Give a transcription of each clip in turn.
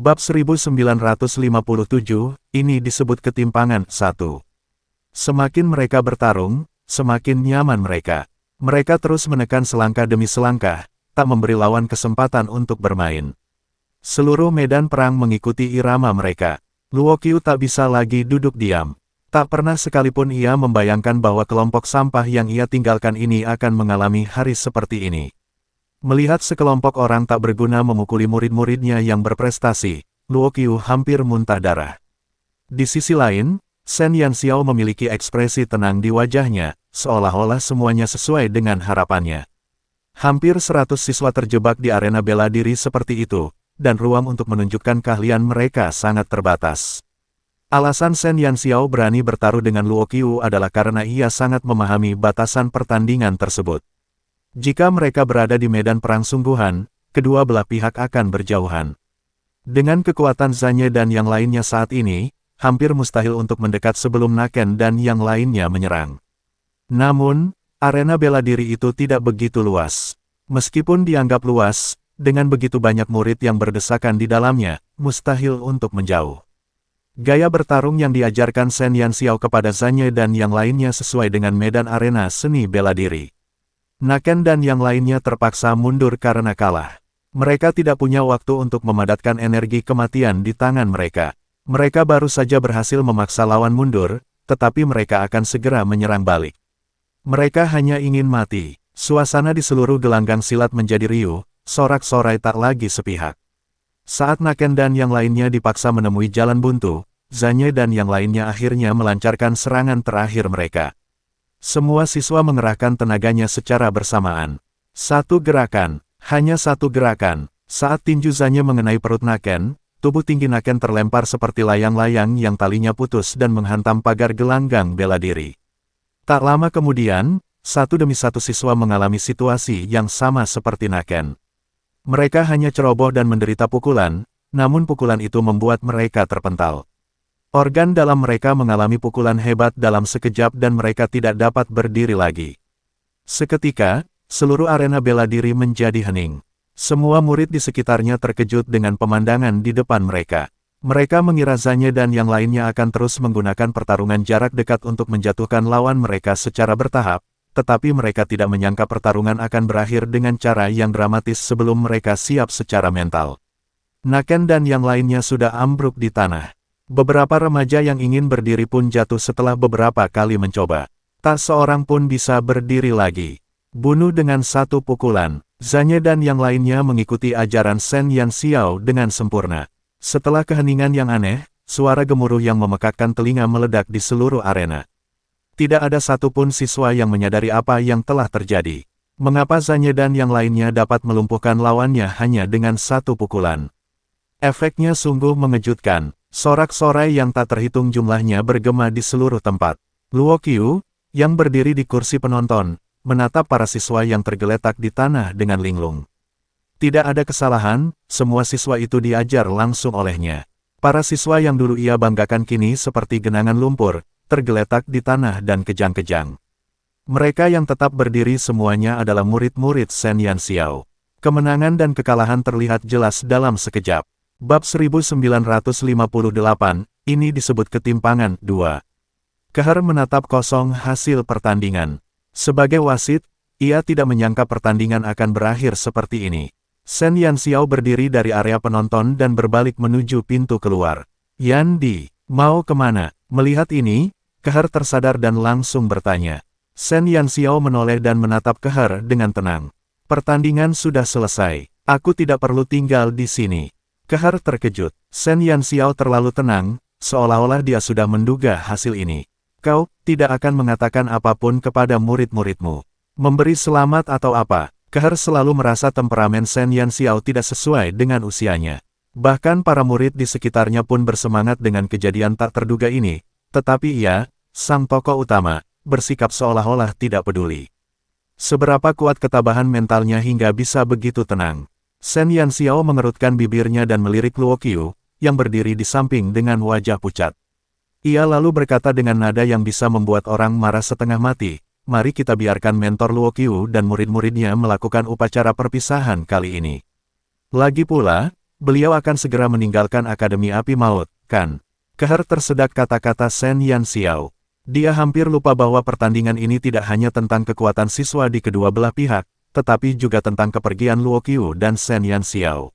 Bab 1957, ini disebut ketimpangan. 1. Semakin mereka bertarung, semakin nyaman mereka. Mereka terus menekan selangkah demi selangkah, tak memberi lawan kesempatan untuk bermain. Seluruh medan perang mengikuti irama mereka. Luo Qiu tak bisa lagi duduk diam. Tak pernah sekalipun ia membayangkan bahwa kelompok sampah yang ia tinggalkan ini akan mengalami hari seperti ini. Melihat sekelompok orang tak berguna memukuli murid-muridnya yang berprestasi, Luo Qiu hampir muntah darah. Di sisi lain, Shen Yanxiao memiliki ekspresi tenang di wajahnya, seolah-olah semuanya sesuai dengan harapannya. Hampir 100 siswa terjebak di arena bela diri seperti itu, dan ruang untuk menunjukkan keahlian mereka sangat terbatas. Alasan Shen Yanxiao berani bertaruh dengan Luo Qiu adalah karena ia sangat memahami batasan pertandingan tersebut. Jika mereka berada di medan perang sungguhan, kedua belah pihak akan berjauhan. Dengan kekuatan Zanye dan yang lainnya saat ini, hampir mustahil untuk mendekat sebelum Naken dan yang lainnya menyerang. Namun, arena bela diri itu tidak begitu luas. Meskipun dianggap luas, dengan begitu banyak murid yang berdesakan di dalamnya, mustahil untuk menjauh. Gaya bertarung yang diajarkan Shen Yanxiao kepada Zanye dan yang lainnya sesuai dengan medan arena seni bela diri. Naken dan yang lainnya terpaksa mundur karena kalah. Mereka tidak punya waktu untuk memadatkan energi kematian di tangan mereka. Mereka baru saja berhasil memaksa lawan mundur, tetapi mereka akan segera menyerang balik. Mereka hanya ingin mati. Suasana di seluruh gelanggang silat menjadi riuh, sorak-sorai tak lagi sepihak. Saat Naken dan yang lainnya dipaksa menemui jalan buntu, Zanye dan yang lainnya akhirnya melancarkan serangan terakhir mereka. Semua siswa mengerahkan tenaganya secara bersamaan. Satu gerakan, hanya satu gerakan. Saat tinju Zanye mengenai perut Naken, tubuh tinggi Naken terlempar seperti layang-layang yang talinya putus dan menghantam pagar gelanggang bela diri. Tak lama kemudian, satu demi satu siswa mengalami situasi yang sama seperti Naken. Mereka hanya ceroboh dan menderita pukulan, namun pukulan itu membuat mereka terpental. Organ dalam mereka mengalami pukulan hebat dalam sekejap dan mereka tidak dapat berdiri lagi. Seketika, seluruh arena bela diri menjadi hening. Semua murid di sekitarnya terkejut dengan pemandangan di depan mereka. Mereka mengira Zanye dan yang lainnya akan terus menggunakan pertarungan jarak dekat untuk menjatuhkan lawan mereka secara bertahap, tetapi mereka tidak menyangka pertarungan akan berakhir dengan cara yang dramatis sebelum mereka siap secara mental. Naken dan yang lainnya sudah ambruk di tanah. Beberapa remaja yang ingin berdiri pun jatuh setelah beberapa kali mencoba. Tak seorang pun bisa berdiri lagi. Bunuh dengan satu pukulan. Zanye dan yang lainnya mengikuti ajaran Shen Yanxiao dengan sempurna. Setelah keheningan yang aneh, suara gemuruh yang memekakkan telinga meledak di seluruh arena. Tidak ada satupun siswa yang menyadari apa yang telah terjadi. Mengapa Zanye dan yang lainnya dapat melumpuhkan lawannya hanya dengan satu pukulan? Efeknya sungguh mengejutkan. Sorak-sorai yang tak terhitung jumlahnya bergema di seluruh tempat. Luo Qiu, yang berdiri di kursi penonton, menatap para siswa yang tergeletak di tanah dengan linglung. Tidak ada kesalahan, semua siswa itu diajar langsung olehnya. Para siswa yang dulu ia banggakan kini seperti genangan lumpur, tergeletak di tanah dan kejang-kejang. Mereka yang tetap berdiri semuanya adalah murid-murid Shen Yanxiao. Kemenangan dan kekalahan terlihat jelas dalam sekejap. Bab 1958, ini disebut ketimpangan. 2. Keher menatap kosong hasil pertandingan. Sebagai wasit, ia tidak menyangka pertandingan akan berakhir seperti ini. Shen Yanxiao berdiri dari area penonton dan berbalik menuju pintu keluar. Yan Di, mau kemana? Melihat ini, Keher tersadar dan langsung bertanya. Shen Yanxiao menoleh dan menatap Keher dengan tenang. Pertandingan sudah selesai. Aku tidak perlu tinggal di sini. Keher terkejut. Shen Yanxiao terlalu tenang, seolah-olah dia sudah menduga hasil ini. Kau tidak akan mengatakan apapun kepada murid-muridmu. Memberi selamat atau apa? Keher selalu merasa temperamen Shen Yanxiao tidak sesuai dengan usianya. Bahkan para murid di sekitarnya pun bersemangat dengan kejadian tak terduga ini, tetapi ia, sang tokoh utama, bersikap seolah-olah tidak peduli. Seberapa kuat ketabahan mentalnya hingga bisa begitu tenang? Shen Yanxiao mengerutkan bibirnya dan melirik Luo Qiu, yang berdiri di samping dengan wajah pucat. Ia lalu berkata dengan nada yang bisa membuat orang marah setengah mati, mari kita biarkan mentor Luo Qiu dan murid-muridnya melakukan upacara perpisahan kali ini. Lagi pula, beliau akan segera meninggalkan Akademi Api Maut, kan? Keher tersedak kata-kata Shen Yanxiao. Dia hampir lupa bahwa pertandingan ini tidak hanya tentang kekuatan siswa di kedua belah pihak, tetapi juga tentang kepergian Luo Qiu dan Shen Yanxiao.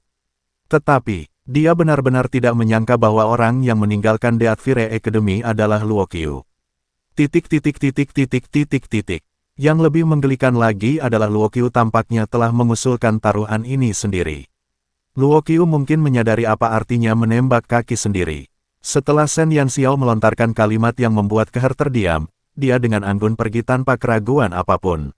Tetapi, dia benar-benar tidak menyangka bahwa orang yang meninggalkan The Adfire Academy adalah Luo Qiu. Yang lebih menggelikan lagi adalah Luo Qiu tampaknya telah mengusulkan taruhan ini sendiri. Luo Qiu mungkin menyadari apa artinya menembak kaki sendiri. Setelah Shen Yanxiao melontarkan kalimat yang membuat Keher terdiam, dia dengan anggun pergi tanpa keraguan apapun.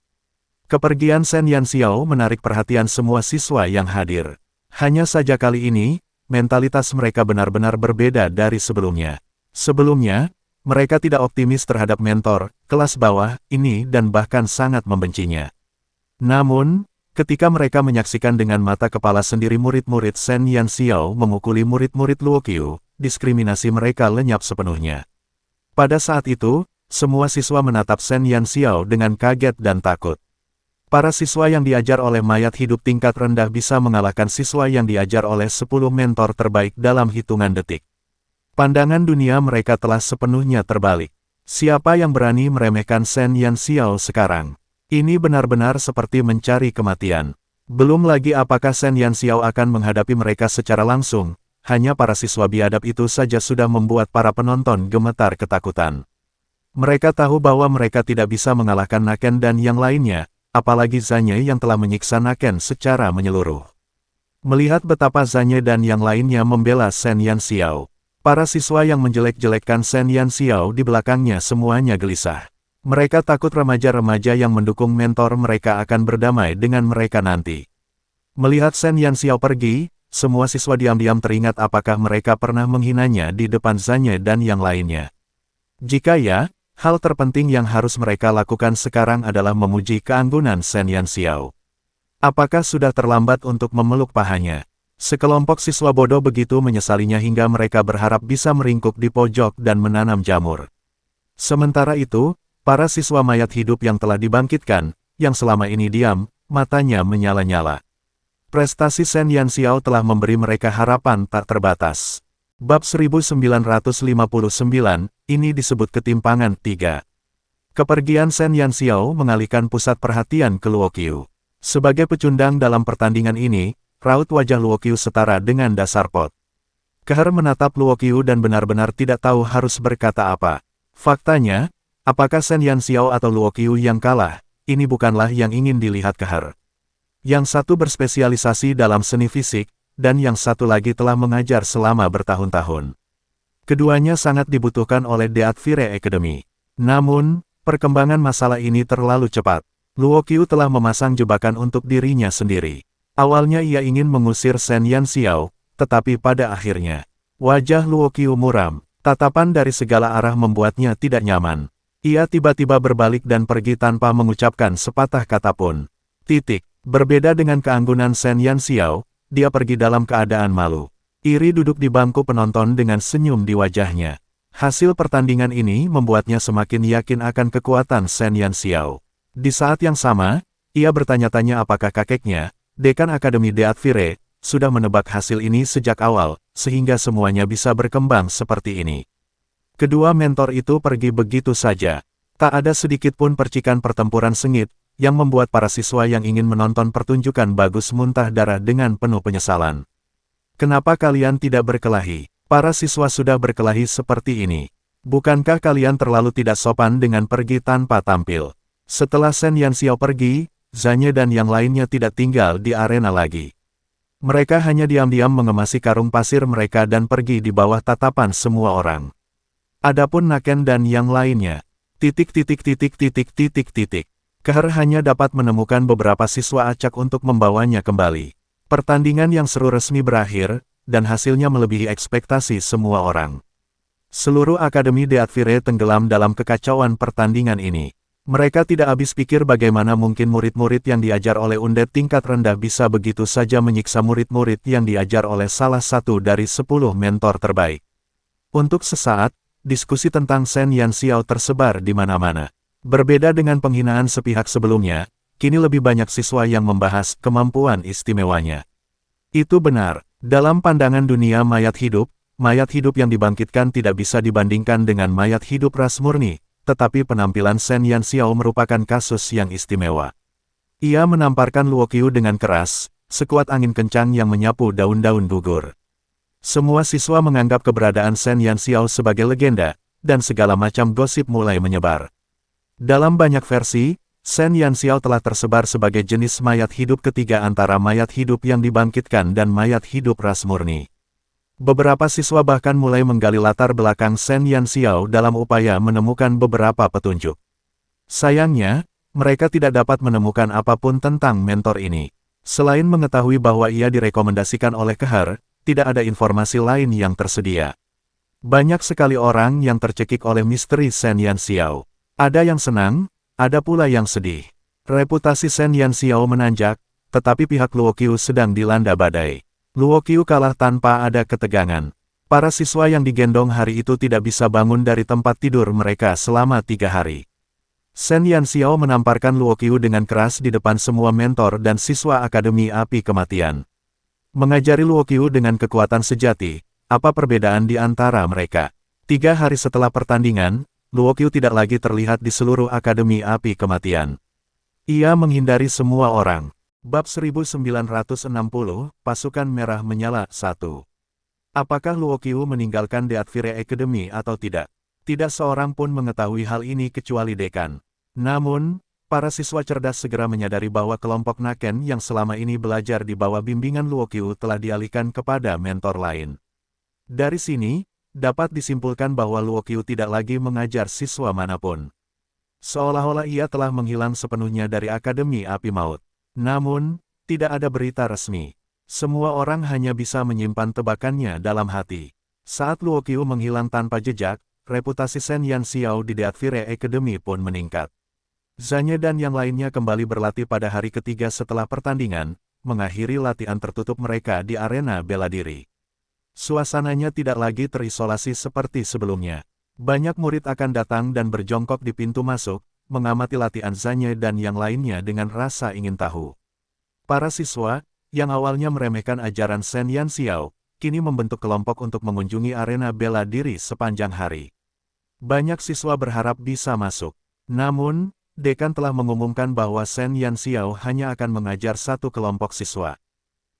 Kepergian Shen Yanxiao menarik perhatian semua siswa yang hadir. Hanya saja kali ini, mentalitas mereka benar-benar berbeda dari sebelumnya. Sebelumnya, mereka tidak optimis terhadap mentor, kelas bawah, ini dan bahkan sangat membencinya. Namun, ketika mereka menyaksikan dengan mata kepala sendiri murid-murid Shen Yanxiao memukuli murid-murid Luo Qiu, diskriminasi mereka lenyap sepenuhnya. Pada saat itu, semua siswa menatap Shen Yanxiao dengan kaget dan takut. Para siswa yang diajar oleh mayat hidup tingkat rendah bisa mengalahkan siswa yang diajar oleh 10 mentor terbaik dalam hitungan detik. Pandangan dunia mereka telah sepenuhnya terbalik. Siapa yang berani meremehkan Shen Yanxiao sekarang? Ini benar-benar seperti mencari kematian. Belum lagi apakah Shen Yanxiao akan menghadapi mereka secara langsung. Hanya para siswa biadab itu saja sudah membuat para penonton gemetar ketakutan. Mereka tahu bahwa mereka tidak bisa mengalahkan Naken dan yang lainnya, apalagi Zanye yang telah menyiksa Naken secara menyeluruh. Melihat betapa Zanye dan yang lainnya membela Shen Yanxiao, para siswa yang menjelek-jelekkan Shen Yanxiao di belakangnya semuanya gelisah. Mereka takut remaja-remaja yang mendukung mentor mereka akan berdamai dengan mereka nanti. Melihat Shen Yanxiao pergi, semua siswa diam-diam teringat apakah mereka pernah menghinanya di depan Zanye dan yang lainnya. Jika ya, hal terpenting yang harus mereka lakukan sekarang adalah memuji keanggunan Shen Yanxiao. Apakah sudah terlambat untuk memeluk pahanya? Sekelompok siswa bodoh begitu menyesalinya hingga mereka berharap bisa meringkuk di pojok dan menanam jamur. Sementara itu, para siswa mayat hidup yang telah dibangkitkan, yang selama ini diam, matanya menyala-nyala. Prestasi Shen Yanxiao telah memberi mereka harapan tak terbatas. Bab 1959, ini disebut ketimpangan 3. Kepergian Shen Yanxiao mengalihkan pusat perhatian ke Luo Qiu. Sebagai pecundang dalam pertandingan ini, raut wajah Luo Qiu setara dengan dasar pot. Keher menatap Luo Qiu dan benar-benar tidak tahu harus berkata apa. Faktanya, apakah Shen Yanxiao atau Luo Qiu yang kalah, ini bukanlah yang ingin dilihat Keher. Yang satu berspesialisasi dalam seni fisik, dan yang satu lagi telah mengajar selama bertahun-tahun. Keduanya sangat dibutuhkan oleh The Adfire Academy. Namun, perkembangan masalah ini terlalu cepat. Luo Qiu telah memasang jebakan untuk dirinya sendiri. Awalnya ia ingin mengusir Shen Yanxiao, tetapi pada akhirnya, wajah Luo Qiu muram. Tatapan dari segala arah membuatnya tidak nyaman. Ia tiba-tiba berbalik dan pergi tanpa mengucapkan sepatah kata pun. Berbeda dengan keanggunan Shen Yanxiao, dia pergi dalam keadaan malu. Iri duduk di bangku penonton dengan senyum di wajahnya. Hasil pertandingan ini membuatnya semakin yakin akan kekuatan Shen Yanxiao. Di saat yang sama, ia bertanya-tanya apakah kakeknya, Dekan Akademi The Adfire, sudah menebak hasil ini sejak awal, sehingga semuanya bisa berkembang seperti ini. Kedua mentor itu pergi begitu saja. Tak ada sedikit pun percikan pertempuran sengit, yang membuat para siswa yang ingin menonton pertunjukan bagus muntah darah dengan penuh penyesalan. Kenapa kalian tidak berkelahi? Para siswa sudah berkelahi seperti ini. Bukankah kalian terlalu tidak sopan dengan pergi tanpa tampil? Setelah Shen Yanxiao pergi, Zanye dan yang lainnya tidak tinggal di arena lagi. Mereka hanya diam-diam mengemasi karung pasir mereka dan pergi di bawah tatapan semua orang. Adapun Naken dan yang lainnya, Keher hanya dapat menemukan beberapa siswa acak untuk membawanya kembali. Pertandingan yang seru resmi berakhir, dan hasilnya melebihi ekspektasi semua orang. Seluruh Akademi The Adfire tenggelam dalam kekacauan pertandingan ini. Mereka tidak habis pikir bagaimana mungkin murid-murid yang diajar oleh undet tingkat rendah bisa begitu saja menyiksa murid-murid yang diajar oleh salah satu dari 10 mentor terbaik. Untuk sesaat, diskusi tentang Shen Yanxiao tersebar di mana-mana. Berbeda dengan penghinaan sepihak sebelumnya, kini lebih banyak siswa yang membahas kemampuan istimewanya. Itu benar, Dalam pandangan dunia mayat hidup yang dibangkitkan tidak bisa dibandingkan dengan mayat hidup ras murni, tetapi penampilan Shen Yanxiao merupakan kasus yang istimewa. Ia menamparkan Luoqiu dengan keras, sekuat angin kencang yang menyapu daun-daun gugur. Semua siswa menganggap keberadaan Shen Yanxiao sebagai legenda, dan segala macam gosip mulai menyebar. Dalam banyak versi, Shen Yanxiao telah tersebar sebagai jenis mayat hidup ketiga antara mayat hidup yang dibangkitkan dan mayat hidup ras murni. Beberapa siswa bahkan mulai menggali latar belakang Shen Yanxiao dalam upaya menemukan beberapa petunjuk. Sayangnya, mereka tidak dapat menemukan apapun tentang mentor ini. Selain mengetahui bahwa ia direkomendasikan oleh Keher, tidak ada informasi lain yang tersedia. Banyak sekali orang yang tercekik oleh misteri Shen Yanxiao. Ada yang senang, ada pula yang sedih. Reputasi Shen Yanxiao menanjak, tetapi pihak Luoqiu sedang dilanda badai. Luoqiu kalah tanpa ada ketegangan. Para siswa yang digendong hari itu tidak bisa bangun dari tempat tidur mereka selama 3 hari. Shen Yanxiao menamparkan Luoqiu dengan keras di depan semua mentor dan siswa Akademi Api Kematian. Mengajari Luoqiu dengan kekuatan sejati, apa perbedaan di antara mereka? 3 hari setelah pertandingan, Luoqiu tidak lagi terlihat di seluruh Akademi Api Kematian. Ia menghindari semua orang. Bab 1960, Pasukan Merah Menyala 1. Apakah Luoqiu meninggalkan The Adfire Academy atau tidak? Tidak seorang pun mengetahui hal ini kecuali dekan. Namun, para siswa cerdas segera menyadari bahwa kelompok Naken yang selama ini belajar di bawah bimbingan Luoqiu telah dialihkan kepada mentor lain. Dari sini, dapat disimpulkan bahwa Luoqiu tidak lagi mengajar siswa manapun. Seolah-olah ia telah menghilang sepenuhnya dari Akademi Api Maut. Namun, tidak ada berita resmi. Semua orang hanya bisa menyimpan tebakannya dalam hati. Saat Luoqiu menghilang tanpa jejak, reputasi Shen Yanxiao di The Adfire Academy pun meningkat. Zanye dan yang lainnya kembali berlatih pada hari ketiga setelah pertandingan, mengakhiri latihan tertutup mereka di arena bela diri. Suasananya tidak lagi terisolasi seperti sebelumnya. Banyak murid akan datang dan berjongkok di pintu masuk, mengamati latihan Zanye dan yang lainnya dengan rasa ingin tahu. Para siswa, yang awalnya meremehkan ajaran Shen Yanxiao, kini membentuk kelompok untuk mengunjungi arena bela diri sepanjang hari. Banyak siswa berharap bisa masuk. Namun, dekan telah mengumumkan bahwa Shen Yanxiao hanya akan mengajar satu kelompok siswa.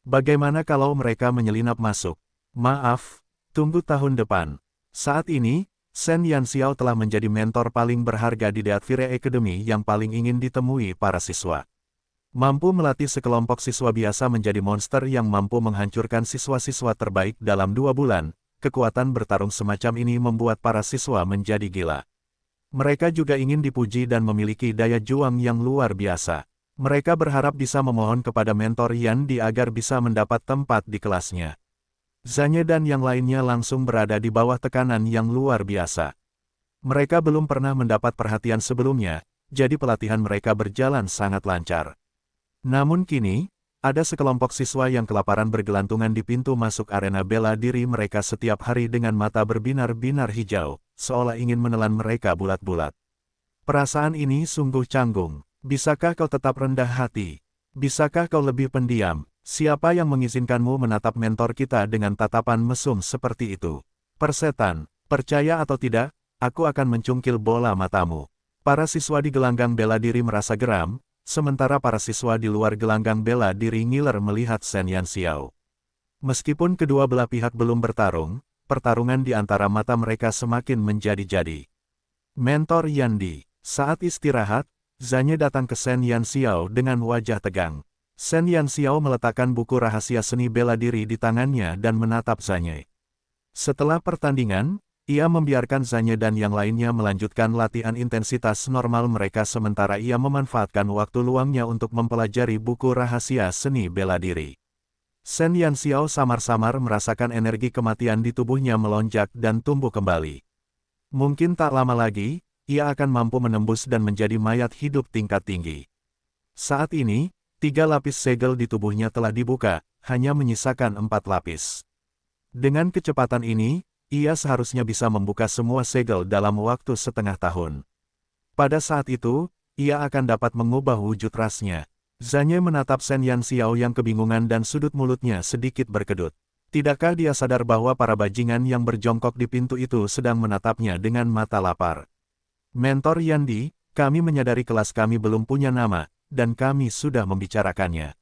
Bagaimana kalau mereka menyelinap masuk? Maaf, tunggu tahun depan. Saat ini, Shen Yanxiao telah menjadi mentor paling berharga di The Adfire Academy yang paling ingin ditemui para siswa. Mampu melatih sekelompok siswa biasa menjadi monster yang mampu menghancurkan siswa-siswa terbaik dalam 2 bulan, kekuatan bertarung semacam ini membuat para siswa menjadi gila. Mereka juga ingin dipuji dan memiliki daya juang yang luar biasa. Mereka berharap bisa memohon kepada mentor Yan Di agar bisa mendapat tempat di kelasnya. Zanye dan yang lainnya langsung berada di bawah tekanan yang luar biasa. Mereka belum pernah mendapat perhatian sebelumnya, jadi pelatihan mereka berjalan sangat lancar. Namun kini, ada sekelompok siswa yang kelaparan bergelantungan di pintu masuk arena bela diri mereka setiap hari dengan mata berbinar-binar hijau, seolah ingin menelan mereka bulat-bulat. Perasaan ini sungguh canggung. Bisakah kau tetap rendah hati? Bisakah kau lebih pendiam? Siapa yang mengizinkanmu menatap mentor kita dengan tatapan mesum seperti itu? Persetan, percaya atau tidak, aku akan mencungkil bola matamu. Para siswa di gelanggang bela diri merasa geram, sementara para siswa di luar gelanggang bela diri ngiler melihat Shen Yanxiao. Meskipun kedua belah pihak belum bertarung, pertarungan di antara mata mereka semakin menjadi-jadi. Mentor Yan Di. Saat istirahat, Zanye datang ke Shen Yanxiao dengan wajah tegang. Shen Yanxiao meletakkan buku rahasia seni bela diri di tangannya dan menatap Zanye. Setelah pertandingan, ia membiarkan Zanye dan yang lainnya melanjutkan latihan intensitas normal mereka sementara ia memanfaatkan waktu luangnya untuk mempelajari buku rahasia seni bela diri. Shen Yanxiao samar-samar merasakan energi kematian di tubuhnya melonjak dan tumbuh kembali. Mungkin tak lama lagi, ia akan mampu menembus dan menjadi mayat hidup tingkat tinggi. Saat ini, 3 lapis segel di tubuhnya telah dibuka, hanya menyisakan 4 lapis. Dengan kecepatan ini, ia seharusnya bisa membuka semua segel dalam waktu setengah tahun. Pada saat itu, ia akan dapat mengubah wujud rasnya. Zanye menatap Shen Yanxiao yang kebingungan dan sudut mulutnya sedikit berkedut. Tidakkah dia sadar bahwa para bajingan yang berjongkok di pintu itu sedang menatapnya dengan mata lapar? Mentor Yandi, kami menyadari kelas kami belum punya nama, dan kami sudah membicarakannya.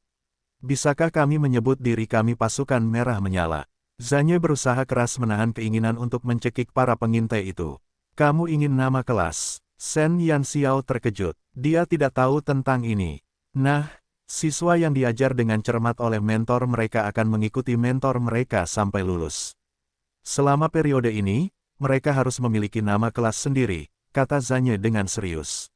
Bisakah kami menyebut diri kami pasukan merah menyala? Zanye berusaha keras menahan keinginan untuk mencekik para pengintai itu. Kamu ingin nama kelas? Sen Yanxiao terkejut. Dia tidak tahu tentang ini. Nah, siswa yang diajar dengan cermat oleh mentor mereka akan mengikuti mentor mereka sampai lulus. Selama periode ini, mereka harus memiliki nama kelas sendiri, kata Zanye dengan serius.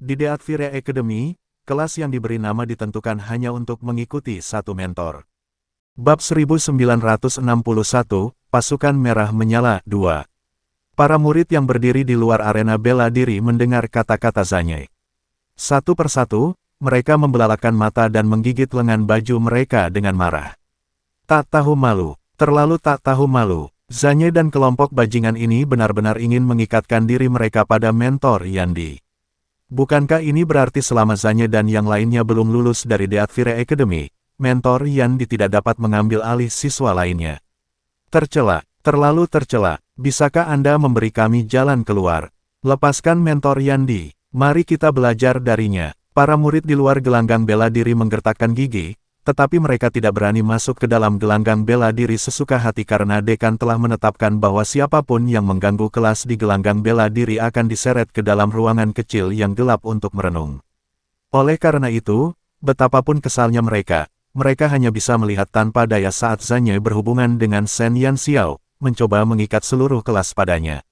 Di The Advire Academy, kelas yang diberi nama ditentukan hanya untuk mengikuti satu mentor. Bab 1961, Pasukan Merah Menyala 2. Para murid yang berdiri di luar arena bela diri mendengar kata-kata Zanye. Satu persatu, mereka membelalakan mata dan menggigit lengan baju mereka dengan marah. Tak tahu malu, terlalu tak tahu malu. Zanye dan kelompok bajingan ini benar-benar ingin mengikatkan diri mereka pada mentor Yandi. Bukankah ini berarti selama Zanye dan yang lainnya belum lulus dari The Advire Academy, mentor Yandi tidak dapat mengambil alih siswa lainnya? Tercela, terlalu tercela. Bisakah Anda memberi kami jalan keluar? Lepaskan mentor Yandi, mari kita belajar darinya. Para murid di luar gelanggang bela diri menggertakkan gigi, tetapi mereka tidak berani masuk ke dalam gelanggang bela diri sesuka hati karena dekan telah menetapkan bahwa siapapun yang mengganggu kelas di gelanggang bela diri akan diseret ke dalam ruangan kecil yang gelap untuk merenung. Oleh karena itu, betapapun kesalnya mereka hanya bisa melihat tanpa daya saat Zanye berhubungan dengan Sen Yanxiao, mencoba mengikat seluruh kelas padanya.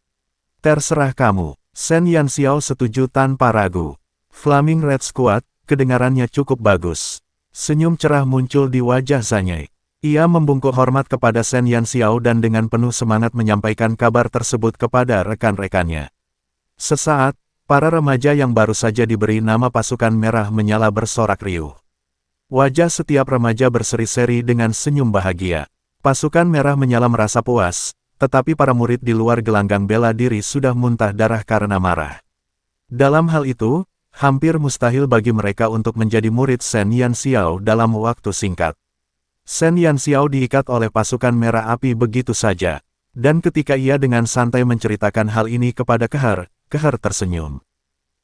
Terserah kamu, Sen Yanxiao setuju tanpa ragu. Flaming Red Squad, kedengarannya cukup bagus. Senyum cerah muncul di wajah Zanye. Ia membungkuk hormat kepada Sen Yanxiao dan dengan penuh semangat menyampaikan kabar tersebut kepada rekan-rekannya. Sesaat, para remaja yang baru saja diberi nama pasukan merah menyala bersorak riuh. Wajah setiap remaja berseri-seri dengan senyum bahagia. Pasukan merah menyala merasa puas, tetapi para murid di luar gelanggang bela diri sudah muntah darah karena marah. Dalam hal itu, hampir mustahil bagi mereka untuk menjadi murid Sen Yanxiao dalam waktu singkat. Sen Yanxiao diikat oleh pasukan merah api begitu saja, dan ketika ia dengan santai menceritakan hal ini kepada Keher tersenyum.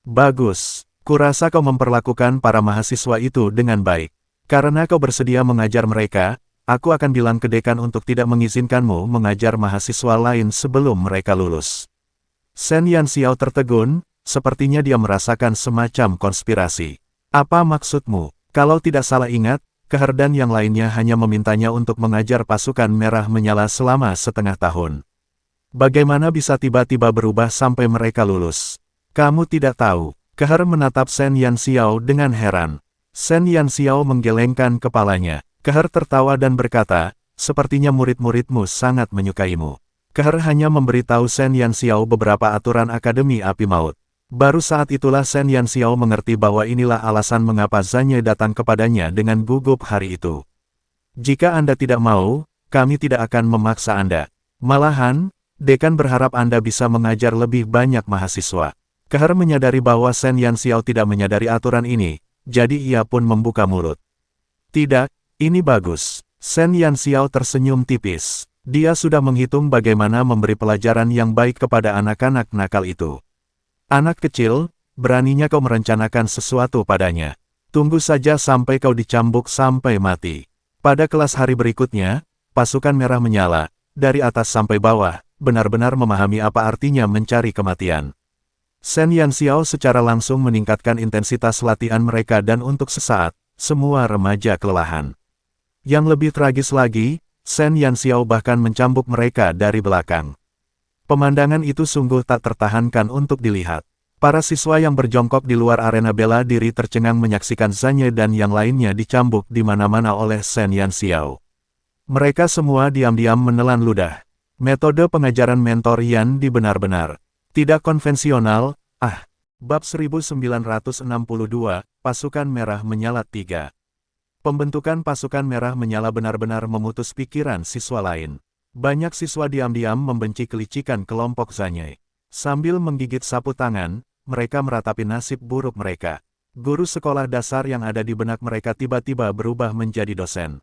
Bagus, kurasa kau memperlakukan para mahasiswa itu dengan baik. Karena kau bersedia mengajar mereka, aku akan bilang ke dekan untuk tidak mengizinkanmu mengajar mahasiswa lain sebelum mereka lulus. Sen Yanxiao tertegun, sepertinya dia merasakan semacam konspirasi. Apa maksudmu? Kalau tidak salah ingat, Keher dan yang lainnya hanya memintanya untuk mengajar pasukan merah menyala selama setengah tahun. Bagaimana bisa tiba-tiba berubah sampai mereka lulus? Kamu tidak tahu. Keher menatap Sen Yanxiao dengan heran. Sen Yanxiao menggelengkan kepalanya. Keher tertawa dan berkata, sepertinya murid-muridmu sangat menyukaimu. Keher hanya memberitahu Sen Yanxiao beberapa aturan Akademi Api Maut. Baru saat itulah Sen Yanxiao mengerti bahwa inilah alasan mengapa Zanye datang kepadanya dengan gugup hari itu. Jika Anda tidak mau, kami tidak akan memaksa Anda. Malahan, dekan berharap Anda bisa mengajar lebih banyak mahasiswa. Keher menyadari bahwa Sen Yanxiao tidak menyadari aturan ini, jadi ia pun membuka mulut. Tidak, ini bagus. Sen Yanxiao tersenyum tipis. Dia sudah menghitung bagaimana memberi pelajaran yang baik kepada anak-anak nakal itu. Anak kecil, beraninya kau merencanakan sesuatu padanya. Tunggu saja sampai kau dicambuk sampai mati. Pada kelas hari berikutnya, pasukan merah menyala, dari atas sampai bawah, benar-benar memahami apa artinya mencari kematian. Sen Yanxiao secara langsung meningkatkan intensitas latihan mereka dan untuk sesaat, semua remaja kelelahan. Yang lebih tragis lagi, Sen Yanxiao bahkan mencambuk mereka dari belakang. Pemandangan itu sungguh tak tertahankan untuk dilihat. Para siswa yang berjongkok di luar arena bela diri tercengang menyaksikan Zanye dan yang lainnya dicambuk di mana-mana oleh Sen Yanxiao. Mereka semua diam-diam menelan ludah. Metode pengajaran mentor Yandi benar-benar tidak konvensional. Bab 1962, Pasukan Merah Menyala 3. Pembentukan pasukan merah menyala benar-benar memutus pikiran siswa lain. Banyak siswa diam-diam membenci kelicikan kelompok Zanye. Sambil menggigit sapu tangan, mereka meratapi nasib buruk mereka. Guru sekolah dasar yang ada di benak mereka tiba-tiba berubah menjadi dosen.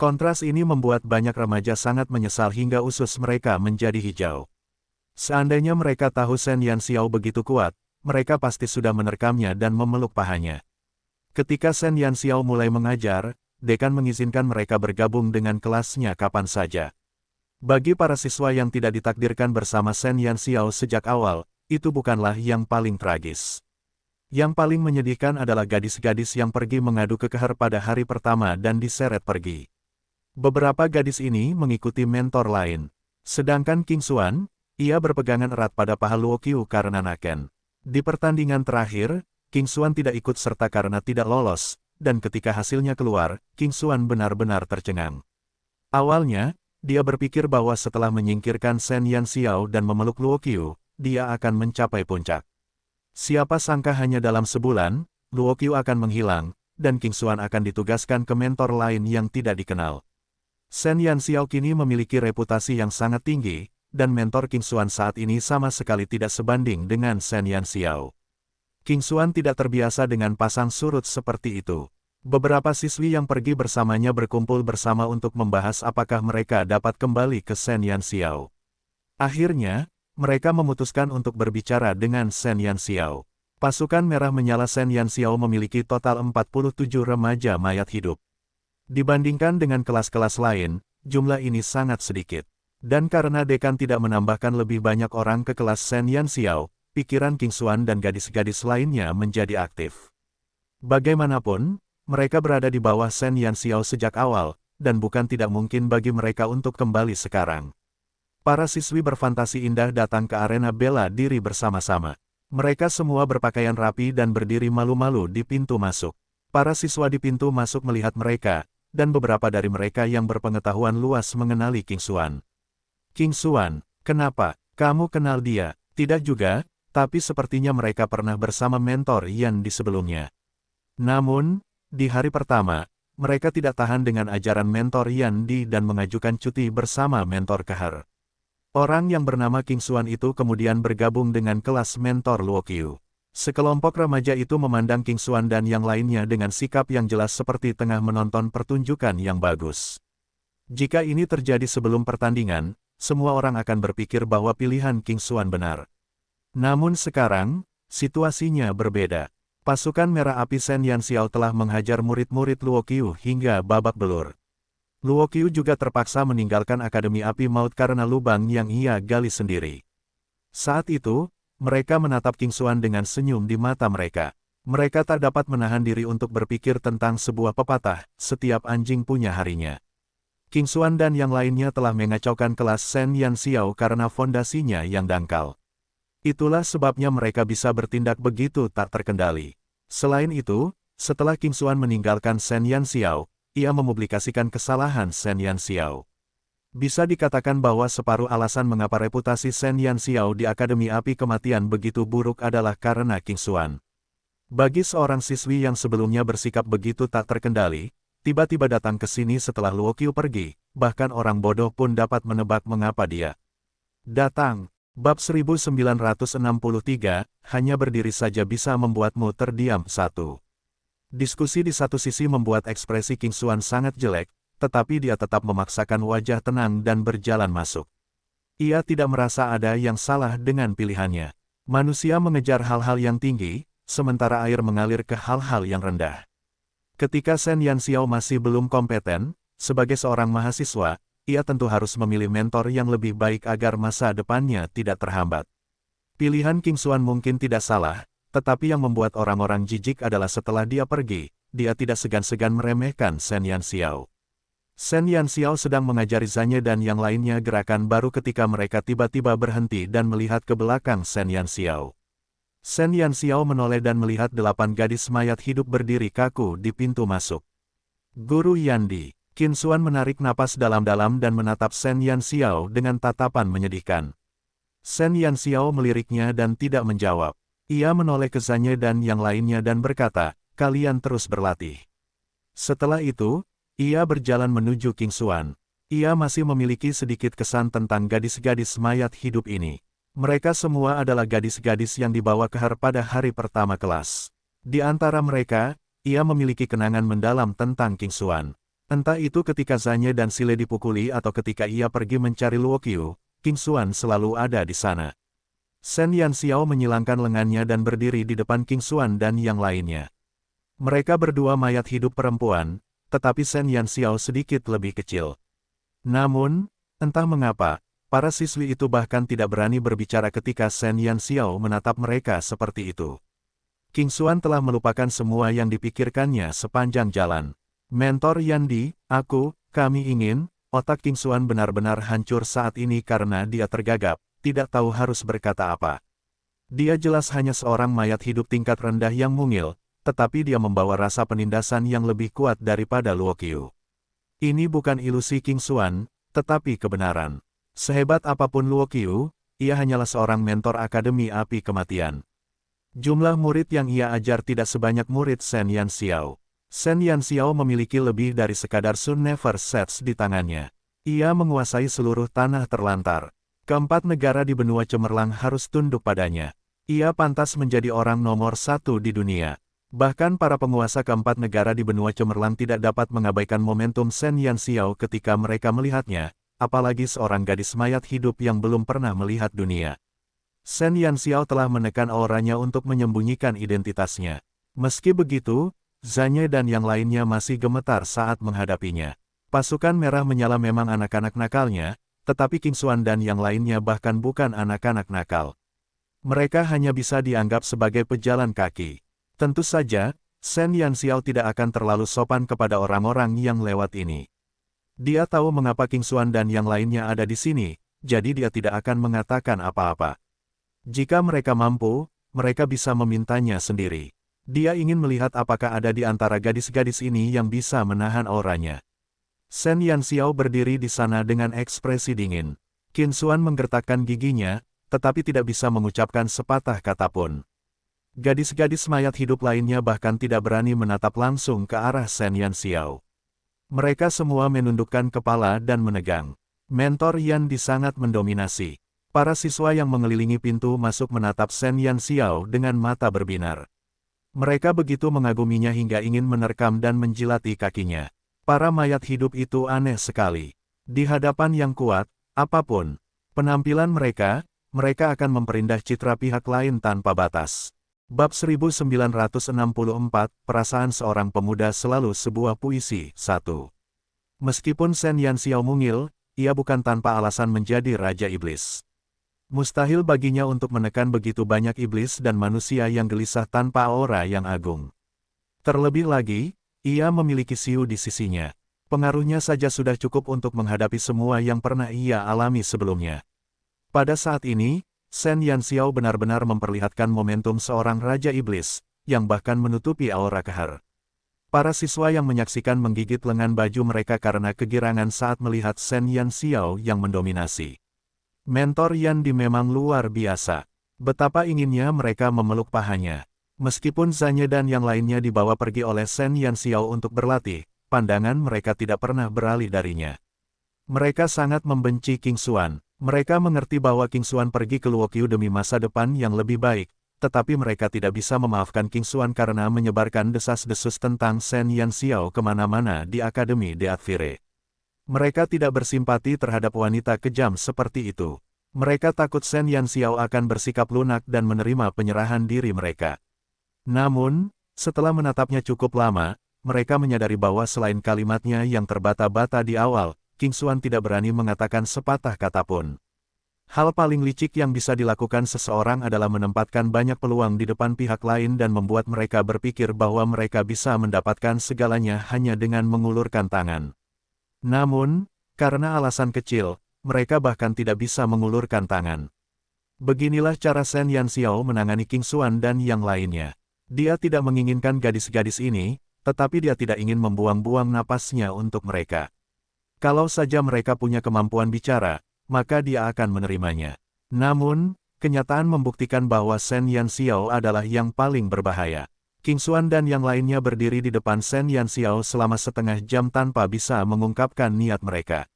Kontras ini membuat banyak remaja sangat menyesal hingga usus mereka menjadi hijau. Seandainya mereka tahu Shen Yanxiao begitu kuat, mereka pasti sudah menerkamnya dan memeluk pahanya. Ketika Shen Yanxiao mulai mengajar, dekan mengizinkan mereka bergabung dengan kelasnya kapan saja. Bagi para siswa yang tidak ditakdirkan bersama Shen Yanxiao sejak awal, itu bukanlah yang paling tragis. Yang paling menyedihkan adalah gadis-gadis yang pergi mengadu kekehar pada hari pertama dan diseret pergi. Beberapa gadis ini mengikuti mentor lain. Sedangkan King Xuan, ia berpegangan erat pada paha Luo Qiu karena Naken. Di pertandingan terakhir, King Xuan tidak ikut serta karena tidak lolos, dan ketika hasilnya keluar, King Xuan benar-benar tercengang. Awalnya, dia berpikir bahwa setelah menyingkirkan Shen Yanxiao dan memeluk Luo Qiu, dia akan mencapai puncak. Siapa sangka hanya dalam sebulan, Luo Qiu akan menghilang, dan King Xuan akan ditugaskan ke mentor lain yang tidak dikenal. Shen Yanxiao kini memiliki reputasi yang sangat tinggi, dan mentor King Xuan saat ini sama sekali tidak sebanding dengan Shen Yanxiao. King Xuan tidak terbiasa dengan pasang surut seperti itu. Beberapa siswi yang pergi bersamanya berkumpul bersama untuk membahas apakah mereka dapat kembali ke Shen Yanxiao. Akhirnya, mereka memutuskan untuk berbicara dengan Shen Yanxiao. Pasukan merah menyala Shen Yanxiao memiliki total 47 remaja mayat hidup. Dibandingkan dengan kelas-kelas lain, jumlah ini sangat sedikit. Dan karena dekan tidak menambahkan lebih banyak orang ke kelas Shen Yanxiao, pikiran King Xuan dan gadis-gadis lainnya menjadi aktif. Bagaimanapun, mereka berada di bawah Shen Yanxiao sejak awal, dan bukan tidak mungkin bagi mereka untuk kembali sekarang. Para siswi berfantasi indah datang ke arena bela diri bersama-sama. Mereka semua berpakaian rapi dan berdiri malu-malu di pintu masuk. Para siswa di pintu masuk melihat mereka, dan beberapa dari mereka yang berpengetahuan luas mengenali King Xuan. King Xuan, kenapa? Kamu kenal dia? Tidak juga, tapi sepertinya mereka pernah bersama mentor Yan di sebelumnya. Namun, di hari pertama, mereka tidak tahan dengan ajaran mentor Yan Di dan mengajukan cuti bersama mentor Kehar. Orang yang bernama King Xuan itu kemudian bergabung dengan kelas mentor Luo Qiu. Sekelompok remaja itu memandang King Xuan dan yang lainnya dengan sikap yang jelas seperti tengah menonton pertunjukan yang bagus. Jika ini terjadi sebelum pertandingan, semua orang akan berpikir bahwa pilihan King Xuan benar. Namun sekarang, situasinya berbeda. Pasukan merah api Shen Yanxiao telah menghajar murid-murid Luo Qiu hingga babak belur. Luo Qiu juga terpaksa meninggalkan Akademi Api Maut karena lubang yang ia gali sendiri. Saat itu, mereka menatap King Xuan dengan senyum di mata mereka. Mereka tak dapat menahan diri untuk berpikir tentang sebuah pepatah, setiap anjing punya harinya. King Xuan dan yang lainnya telah mengacaukan kelas Shen Yanxiao karena fondasinya yang dangkal. Itulah sebabnya mereka bisa bertindak begitu tak terkendali. Selain itu, setelah King Xuan meninggalkan Shen Yanxiao, ia mempublikasikan kesalahan Shen Yanxiao. Bisa dikatakan bahwa separuh alasan mengapa reputasi Shen Yanxiao di Akademi Api Kematian begitu buruk adalah karena King Xuan. Bagi seorang siswi yang sebelumnya bersikap begitu tak terkendali, tiba-tiba datang ke sini setelah Luo Qiu pergi, bahkan orang bodoh pun dapat menebak mengapa dia datang. Bab 1963, hanya berdiri saja bisa membuatmu terdiam. 1. Diskusi di satu sisi membuat ekspresi King Xuan sangat jelek, tetapi dia tetap memaksakan wajah tenang dan berjalan masuk. Ia tidak merasa ada yang salah dengan pilihannya. Manusia mengejar hal-hal yang tinggi, sementara air mengalir ke hal-hal yang rendah. Ketika Shen Yanxiao masih belum kompeten, sebagai seorang mahasiswa, ia tentu harus memilih mentor yang lebih baik agar masa depannya tidak terhambat. Pilihan King Xuan mungkin tidak salah, tetapi yang membuat orang-orang jijik adalah setelah dia pergi, dia tidak segan-segan meremehkan Shen Yanxiao. Shen Yanxiao sedang mengajari Zanye dan yang lainnya gerakan baru ketika mereka tiba-tiba berhenti dan melihat ke belakang Shen Yanxiao. Shen Yanxiao menoleh dan melihat 8 gadis mayat hidup berdiri kaku di pintu masuk. Guru Yandi, King Xuan menarik napas dalam-dalam dan menatap Shen Yanxiao dengan tatapan menyedihkan. Shen Yanxiao meliriknya dan tidak menjawab. Ia menoleh ke Zanye dan yang lainnya dan berkata, "Kalian terus berlatih." Setelah itu, ia berjalan menuju King Xuan. Ia masih memiliki sedikit kesan tentang gadis-gadis mayat hidup ini. Mereka semua adalah gadis-gadis yang dibawa ke Har pada hari pertama kelas. Di antara mereka, ia memiliki kenangan mendalam tentang King Xuan. Entah itu ketika Zanye dan Sile dipukuli atau ketika ia pergi mencari Luo Qiu, King Xuan selalu ada di sana. Shen Yanxiao menyilangkan lengannya dan berdiri di depan King Xuan dan yang lainnya. Mereka berdua mayat hidup perempuan, tetapi Shen Yanxiao sedikit lebih kecil. Namun, entah mengapa, para siswi itu bahkan tidak berani berbicara ketika Shen Yanxiao menatap mereka seperti itu. King Xuan telah melupakan semua yang dipikirkannya sepanjang jalan. Mentor Yandi, kami ingin, otak King Xuan benar-benar hancur saat ini karena dia tergagap, tidak tahu harus berkata apa. Dia jelas hanya seorang mayat hidup tingkat rendah yang mungil, tetapi dia membawa rasa penindasan yang lebih kuat daripada Luo Qiu. Ini bukan ilusi King Xuan, tetapi kebenaran. Sehebat apapun Luo Qiu, ia hanyalah seorang mentor Akademi Api Kematian. Jumlah murid yang ia ajar tidak sebanyak murid Shen Yanxiao. Shen Yanxiao memiliki lebih dari sekadar Sun Never Sets di tangannya. Ia menguasai seluruh tanah terlantar. Keempat negara di benua cemerlang harus tunduk padanya. Ia pantas menjadi orang nomor 1 di dunia. Bahkan para penguasa keempat negara di benua cemerlang tidak dapat mengabaikan momentum Shen Yanxiao ketika mereka melihatnya, apalagi seorang gadis mayat hidup yang belum pernah melihat dunia. Shen Yanxiao telah menekan auranya untuk menyembunyikan identitasnya. Meski begitu, Zanye dan yang lainnya masih gemetar saat menghadapinya. Pasukan merah menyala memang anak-anak nakalnya, tetapi King Xuan dan yang lainnya bahkan bukan anak-anak nakal. Mereka hanya bisa dianggap sebagai pejalan kaki. Tentu saja, Shen Yanxiao tidak akan terlalu sopan kepada orang-orang yang lewat ini. Dia tahu mengapa King Xuan dan yang lainnya ada di sini, jadi dia tidak akan mengatakan apa-apa. Jika mereka mampu, mereka bisa memintanya sendiri. Dia ingin melihat apakah ada di antara gadis-gadis ini yang bisa menahan auranya. Shen Yanxiao berdiri di sana dengan ekspresi dingin. King Xuan menggertakkan giginya, tetapi tidak bisa mengucapkan sepatah kata pun. Gadis-gadis mayat hidup lainnya bahkan tidak berani menatap langsung ke arah Shen Yanxiao. Mereka semua menundukkan kepala dan menegang. Mentor Yandi sangat mendominasi. Para siswa yang mengelilingi pintu masuk menatap Shen Yanxiao dengan mata berbinar. Mereka begitu mengaguminya hingga ingin menerkam dan menjilati kakinya. Para mayat hidup itu aneh sekali. Di hadapan yang kuat, apapun penampilan mereka, mereka akan memperindah citra pihak lain tanpa batas. Bab 1964, Perasaan Seorang Pemuda Selalu Sebuah Puisi, 1. Meskipun Shen Yanxiao mungil, ia bukan tanpa alasan menjadi Raja Iblis. Mustahil baginya untuk menekan begitu banyak iblis dan manusia yang gelisah tanpa aura yang agung. Terlebih lagi, ia memiliki Xiu di sisinya. Pengaruhnya saja sudah cukup untuk menghadapi semua yang pernah ia alami sebelumnya. Pada saat ini, Shen Yanxiao benar-benar memperlihatkan momentum seorang Raja Iblis, yang bahkan menutupi aura kehar. Para siswa yang menyaksikan menggigit lengan baju mereka karena kegirangan saat melihat Shen Yanxiao yang mendominasi. Mentor Yandi memang luar biasa. Betapa inginnya mereka memeluk pahanya. Meskipun Zanye dan yang lainnya dibawa pergi oleh Shen Yanxiao untuk berlatih, pandangan mereka tidak pernah beralih darinya. Mereka sangat membenci King Xuan. Mereka mengerti bahwa King Xuan pergi ke Luo Qiu demi masa depan yang lebih baik, tetapi mereka tidak bisa memaafkan King Xuan karena menyebarkan desas-desus tentang Shen Yanxiao kemana-mana di Akademi de Advire. Mereka tidak bersimpati terhadap wanita kejam seperti itu. Mereka takut Shen Yanxiao akan bersikap lunak dan menerima penyerahan diri mereka. Namun, setelah menatapnya cukup lama, mereka menyadari bahwa selain kalimatnya yang terbata-bata di awal, King Xuan tidak berani mengatakan sepatah kata pun. Hal paling licik yang bisa dilakukan seseorang adalah menempatkan banyak peluang di depan pihak lain dan membuat mereka berpikir bahwa mereka bisa mendapatkan segalanya hanya dengan mengulurkan tangan. Namun, karena alasan kecil, mereka bahkan tidak bisa mengulurkan tangan. Beginilah cara Shen Yanxiao menangani King Xuan dan yang lainnya. Dia tidak menginginkan gadis-gadis ini, tetapi dia tidak ingin membuang-buang napasnya untuk mereka. Kalau saja mereka punya kemampuan bicara, maka dia akan menerimanya. Namun, kenyataan membuktikan bahwa Shen Yanxiao adalah yang paling berbahaya. King Xuan dan yang lainnya berdiri di depan Shen Yanxiao selama setengah jam tanpa bisa mengungkapkan niat mereka.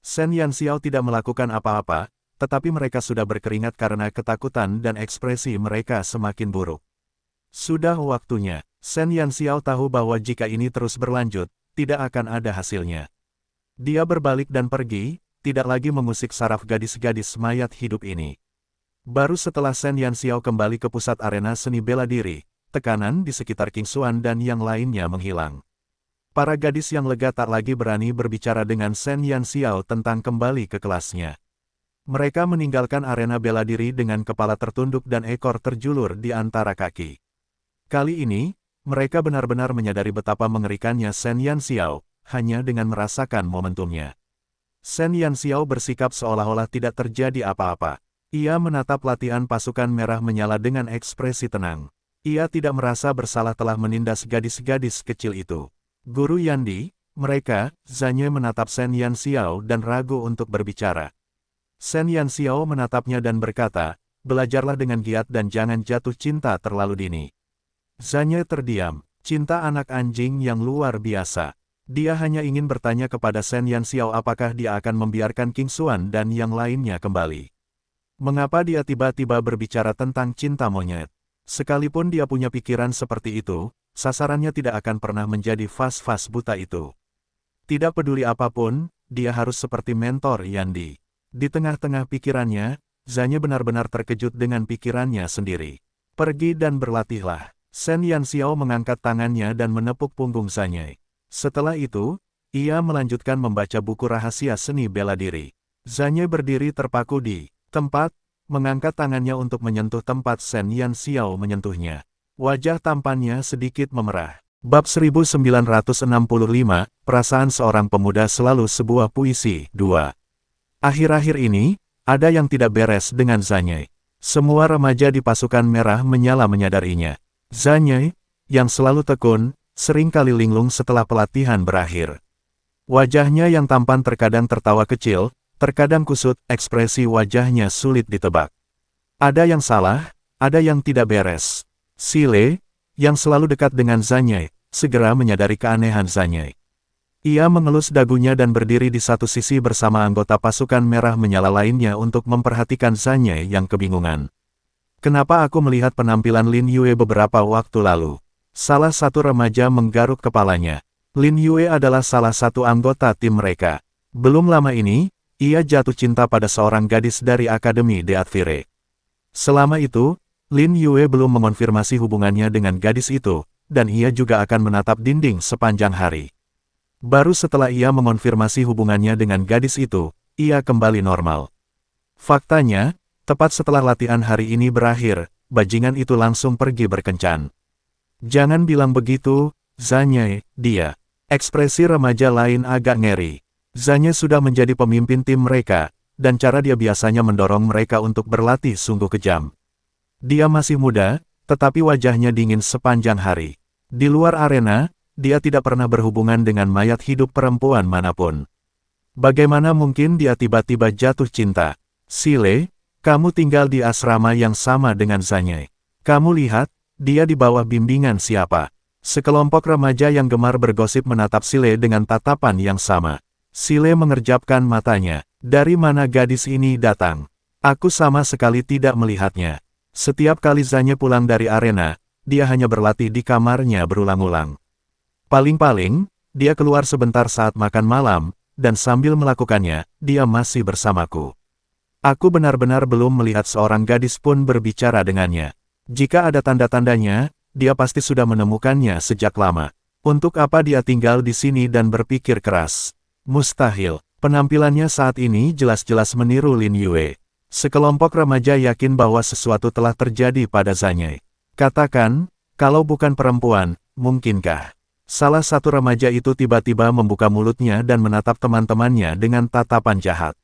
Shen Yanxiao tidak melakukan apa-apa, tetapi mereka sudah berkeringat karena ketakutan dan ekspresi mereka semakin buruk. Sudah waktunya, Shen Yanxiao tahu bahwa jika ini terus berlanjut, tidak akan ada hasilnya. Dia berbalik dan pergi, tidak lagi mengusik saraf gadis-gadis mayat hidup ini. Baru setelah Shen Yanxiao kembali ke pusat arena seni bela diri, tekanan di sekitar King Xuan dan yang lainnya menghilang. Para gadis yang lega tak lagi berani berbicara dengan Shen Yanxiao tentang kembali ke kelasnya. Mereka meninggalkan arena bela diri dengan kepala tertunduk dan ekor terjulur di antara kaki. Kali ini, mereka benar-benar menyadari betapa mengerikannya Shen Yanxiao, hanya dengan merasakan momentumnya. Shen Yanxiao bersikap seolah-olah tidak terjadi apa-apa. Ia menatap latihan pasukan merah menyala dengan ekspresi tenang. Ia tidak merasa bersalah telah menindas gadis-gadis kecil itu. Guru Yandi, mereka, Zanye menatap Shen Yanxiao dan ragu untuk berbicara. Shen Yanxiao menatapnya dan berkata, belajarlah dengan giat dan jangan jatuh cinta terlalu dini. Zanye terdiam, cinta anak anjing yang luar biasa. Dia hanya ingin bertanya kepada Shen Yanxiao apakah dia akan membiarkan King Xuan dan yang lainnya kembali. Mengapa dia tiba-tiba berbicara tentang cinta monyet? Sekalipun dia punya pikiran seperti itu, sasarannya tidak akan pernah menjadi vas-vas buta itu. Tidak peduli apapun, dia harus seperti mentor Yandi. Di tengah-tengah pikirannya, Zanye benar-benar terkejut dengan pikirannya sendiri. Pergi dan berlatihlah. Shen Yanxiao mengangkat tangannya dan menepuk punggung Zanye. Setelah itu, ia melanjutkan membaca buku rahasia seni bela diri. Zanye berdiri terpaku di tempat, mengangkat tangannya untuk menyentuh tempat Shen Yanxiao menyentuhnya. Wajah tampannya sedikit memerah. Bab 1965, Perasaan Seorang Pemuda Selalu Sebuah Puisi, 2. Akhir-akhir ini, ada yang tidak beres dengan Zanye. Semua remaja di pasukan merah menyala menyadarinya. Zanye, yang selalu tekun, sering kali linglung setelah pelatihan berakhir. Wajahnya yang tampan terkadang tertawa kecil, terkadang kusut, ekspresi wajahnya sulit ditebak. Ada yang salah, ada yang tidak beres. Sile, yang selalu dekat dengan Zanye, segera menyadari keanehan Zanye. Ia mengelus dagunya dan berdiri di satu sisi bersama anggota pasukan merah menyala lainnya untuk memperhatikan Zanye yang kebingungan. Kenapa aku melihat penampilan Lin Yue beberapa waktu lalu? Salah satu remaja menggaruk kepalanya. Lin Yue adalah salah satu anggota tim mereka. Belum lama ini, ia jatuh cinta pada seorang gadis dari Akademi De Advire. Selama itu, Lin Yue belum mengonfirmasi hubungannya dengan gadis itu, dan ia juga akan menatap dinding sepanjang hari. Baru setelah ia mengonfirmasi hubungannya dengan gadis itu, ia kembali normal. Faktanya, tepat setelah latihan hari ini berakhir, bajingan itu langsung pergi berkencan. Jangan bilang begitu, Zanye, dia. Ekspresi remaja lain agak ngeri. Zanye sudah menjadi pemimpin tim mereka, dan cara dia biasanya mendorong mereka untuk berlatih sungguh kejam. Dia masih muda, tetapi wajahnya dingin sepanjang hari. Di luar arena, dia tidak pernah berhubungan dengan mayat hidup perempuan manapun. Bagaimana mungkin dia tiba-tiba jatuh cinta? Sile, kamu tinggal di asrama yang sama dengan Zanye. Kamu lihat, dia di bawah bimbingan siapa? Sekelompok remaja yang gemar bergosip menatap Sile dengan tatapan yang sama. Sile mengerjapkan matanya. Dari mana gadis ini datang? Aku sama sekali tidak melihatnya. Setiap kali Zanye pulang dari arena, dia hanya berlatih di kamarnya berulang-ulang. Paling-paling, dia keluar sebentar saat makan malam, dan sambil melakukannya, dia masih bersamaku. Aku benar-benar belum melihat seorang gadis pun berbicara dengannya. Jika ada tanda-tandanya, dia pasti sudah menemukannya sejak lama. Untuk apa dia tinggal di sini dan berpikir keras? Mustahil. Penampilannya saat ini jelas-jelas meniru Lin Yue. Sekelompok remaja yakin bahwa sesuatu telah terjadi pada Zanye. Katakan, kalau bukan perempuan, mungkinkah? Salah satu remaja itu tiba-tiba membuka mulutnya dan menatap teman-temannya dengan tatapan jahat.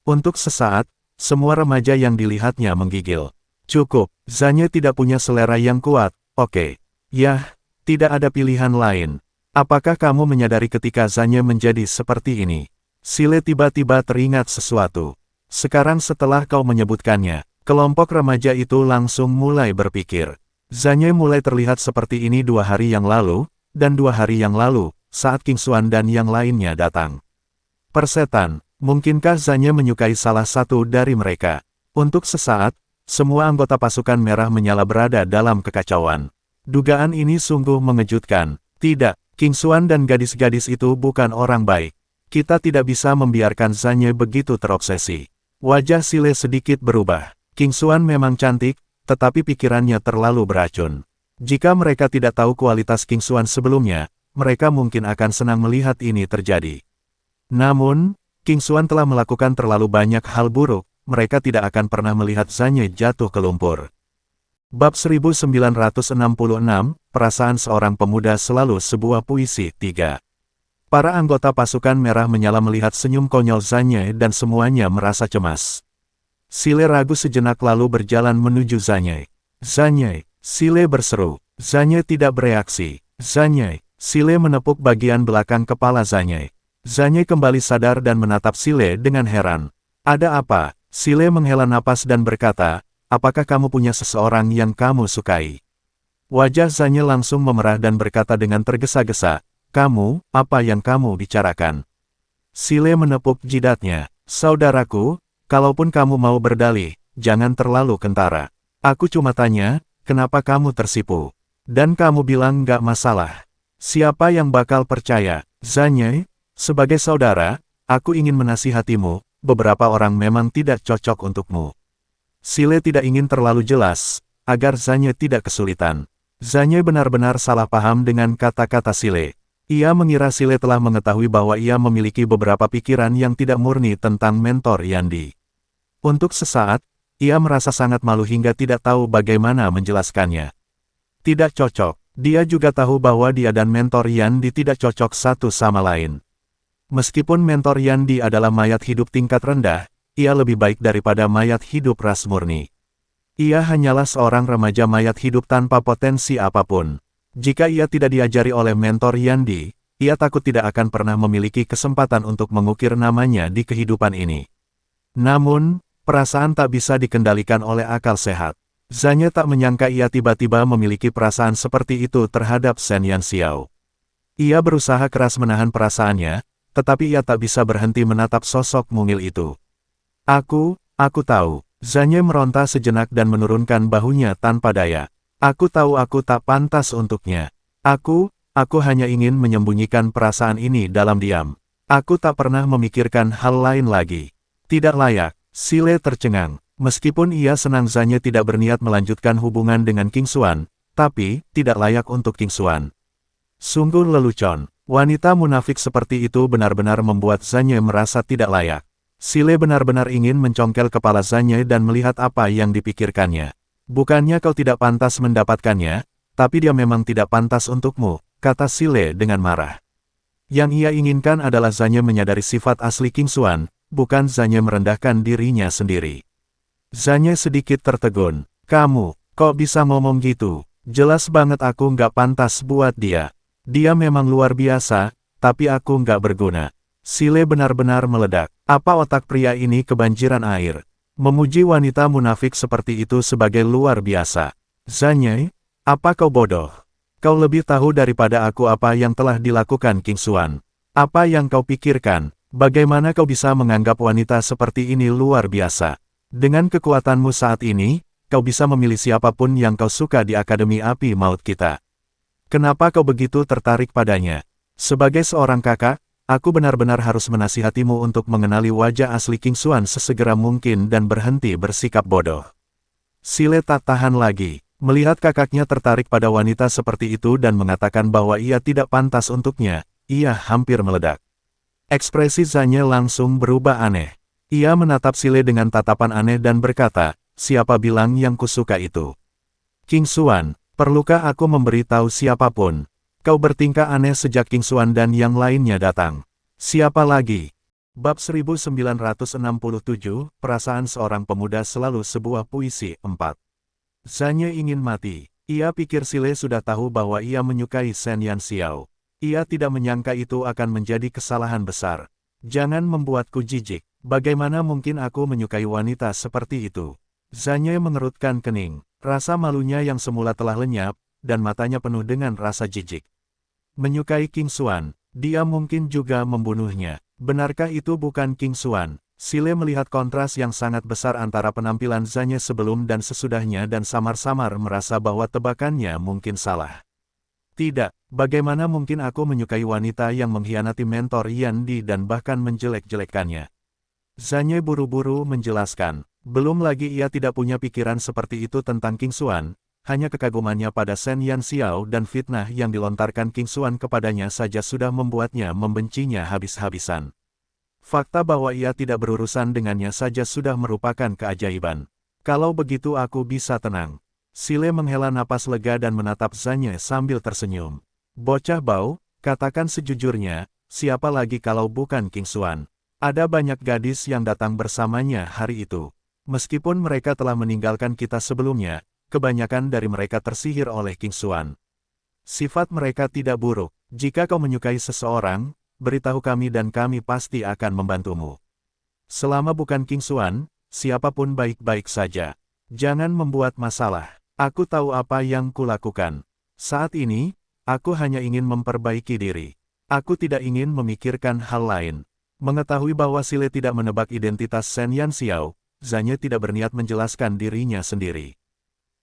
Untuk sesaat, semua remaja yang dilihatnya menggigil. Cukup, Zanye tidak punya selera yang kuat, oke. Yah, tidak ada pilihan lain. Apakah kamu menyadari ketika Zanye menjadi seperti ini? Sile tiba-tiba teringat sesuatu. Sekarang setelah kau menyebutkannya, kelompok remaja itu langsung mulai berpikir. Zanye mulai terlihat seperti ini 2 hari yang lalu, dan 2 hari yang lalu, saat King Xuan dan yang lainnya datang. Persetan, mungkinkah Zanye menyukai salah satu dari mereka? Untuk sesaat, semua anggota pasukan merah menyala berada dalam kekacauan. Dugaan ini sungguh mengejutkan. Tidak, King Xuan dan gadis-gadis itu bukan orang baik. Kita tidak bisa membiarkan Zanye begitu terobsesi. Wajah Sile sedikit berubah. King Xuan memang cantik, tetapi pikirannya terlalu beracun. Jika mereka tidak tahu kualitas King Xuan sebelumnya, mereka mungkin akan senang melihat ini terjadi. Namun, King Xuan telah melakukan terlalu banyak hal buruk, mereka tidak akan pernah melihat Zanye jatuh ke lumpur. Bab 1966, Perasaan Seorang Pemuda Selalu Sebuah Puisi 3. Para anggota pasukan merah menyala melihat senyum konyol Zanye dan semuanya merasa cemas. Sile ragu sejenak lalu berjalan menuju Zanye. Zanye, Sile berseru. Zanye tidak bereaksi. Zanye, Sile menepuk bagian belakang kepala Zanye. Zanye kembali sadar dan menatap Sile dengan heran. Ada apa? Sile menghela napas dan berkata, apakah kamu punya seseorang yang kamu sukai? Wajah Zanye langsung memerah dan berkata dengan tergesa-gesa, kamu, apa yang kamu bicarakan? Sile menepuk jidatnya. Saudaraku, kalaupun kamu mau berdalih, jangan terlalu kentara. Aku cuma tanya, kenapa kamu tersipu? Dan kamu bilang nggak masalah. Siapa yang bakal percaya? Zanye, sebagai saudara, aku ingin menasihatimu, beberapa orang memang tidak cocok untukmu. Sile tidak ingin terlalu jelas, agar Zanye tidak kesulitan. Zanye benar-benar salah paham dengan kata-kata Sile. Ia mengira Sile telah mengetahui bahwa ia memiliki beberapa pikiran yang tidak murni tentang mentor Yandi. Untuk sesaat, ia merasa sangat malu hingga tidak tahu bagaimana menjelaskannya. Tidak cocok. Dia juga tahu bahwa dia dan mentor Yandi tidak cocok satu sama lain. Meskipun mentor Yandi adalah mayat hidup tingkat rendah, ia lebih baik daripada mayat hidup ras murni. Ia hanyalah seorang remaja mayat hidup tanpa potensi apapun. Jika ia tidak diajari oleh mentor Yandi, ia takut tidak akan pernah memiliki kesempatan untuk mengukir namanya di kehidupan ini. Namun, perasaan tak bisa dikendalikan oleh akal sehat. Zanye tak menyangka ia tiba-tiba memiliki perasaan seperti itu terhadap Shen Yanxiao. Ia berusaha keras menahan perasaannya, tetapi ia tak bisa berhenti menatap sosok mungil itu. Aku tahu. Zanye meronta sejenak dan menurunkan bahunya tanpa daya. Aku tahu aku tak pantas untuknya. Aku hanya ingin menyembunyikan perasaan ini dalam diam. Aku tak pernah memikirkan hal lain lagi. Tidak layak. Sile tercengang. Meskipun ia senang Zanye tidak berniat melanjutkan hubungan dengan King Xuan, tapi tidak layak untuk King Xuan. Sungguh lelucon. Wanita munafik seperti itu benar-benar membuat Zanye merasa tidak layak. Sile benar-benar ingin mencongkel kepala Zanye dan melihat apa yang dipikirkannya. Bukannya kau tidak pantas mendapatkannya, tapi dia memang tidak pantas untukmu, kata Sile dengan marah. Yang ia inginkan adalah Zanye menyadari sifat asli King Xuan, bukan Zanye merendahkan dirinya sendiri. Zanye sedikit tertegun. Kamu, kok bisa ngomong gitu? Jelas banget aku nggak pantas buat dia. Dia memang luar biasa, tapi aku nggak berguna. Sile benar-benar meledak. Apa otak pria ini kebanjiran air? Memuji wanita munafik seperti itu sebagai luar biasa. Zanye, apa kau bodoh? Kau lebih tahu daripada aku apa yang telah dilakukan King Xuan. Apa yang kau pikirkan? Bagaimana kau bisa menganggap wanita seperti ini luar biasa? Dengan kekuatanmu saat ini, kau bisa memilih siapapun yang kau suka di Akademi Api Maut kita. Kenapa kau begitu tertarik padanya? Sebagai seorang kakak, aku benar-benar harus menasihatimu untuk mengenali wajah asli King Xuan sesegera mungkin dan berhenti bersikap bodoh. Sile tak tahan lagi, melihat kakaknya tertarik pada wanita seperti itu dan mengatakan bahwa ia tidak pantas untuknya, ia hampir meledak. Ekspresi Zanye langsung berubah aneh. Ia menatap Sile dengan tatapan aneh dan berkata, siapa bilang yang kusuka itu? King Xuan, perlukah aku memberitahu siapapun? Kau bertingkah aneh sejak King Xuan dan yang lainnya datang. Siapa lagi? Bab 1967, Perasaan Seorang Pemuda Selalu Sebuah Puisi 4. Zanye ingin mati. Ia pikir Sile sudah tahu bahwa ia menyukai Shen Yanxiao. Ia tidak menyangka itu akan menjadi kesalahan besar. Jangan membuatku jijik. Bagaimana mungkin aku menyukai wanita seperti itu? Zanye mengerutkan kening. Rasa malunya yang semula telah lenyap, dan matanya penuh dengan rasa jijik. Menyukai King Xuan, dia mungkin juga membunuhnya. Benarkah itu bukan King Xuan? Sile melihat kontras yang sangat besar antara penampilan Zanye sebelum dan sesudahnya dan samar-samar merasa bahwa tebakannya mungkin salah. Tidak, bagaimana mungkin aku menyukai wanita yang mengkhianati mentor Yan Di dan bahkan menjelek-jelekkannya? Zanye buru-buru menjelaskan. Belum lagi ia tidak punya pikiran seperti itu tentang King Xuan, hanya kekagumannya pada Shen Yan Xiao dan fitnah yang dilontarkan King Xuan kepadanya saja sudah membuatnya membencinya habis-habisan. Fakta bahwa ia tidak berurusan dengannya saja sudah merupakan keajaiban. Kalau begitu aku bisa tenang. Sile menghela napas lega dan menatap Zanye sambil tersenyum. Bocah bau, katakan sejujurnya, siapa lagi kalau bukan King Xuan? Ada banyak gadis yang datang bersamanya hari itu. Meskipun mereka telah meninggalkan kita sebelumnya, kebanyakan dari mereka tersihir oleh King Xuan. Sifat mereka tidak buruk. Jika kau menyukai seseorang, beritahu kami dan kami pasti akan membantumu. Selama bukan King Xuan, siapapun baik-baik saja. Jangan membuat masalah. Aku tahu apa yang kulakukan. Saat ini, aku hanya ingin memperbaiki diri. Aku tidak ingin memikirkan hal lain. Mengetahui bahwa Sile tidak menebak identitas Shen Yan Xiao, Zanye tidak berniat menjelaskan dirinya sendiri.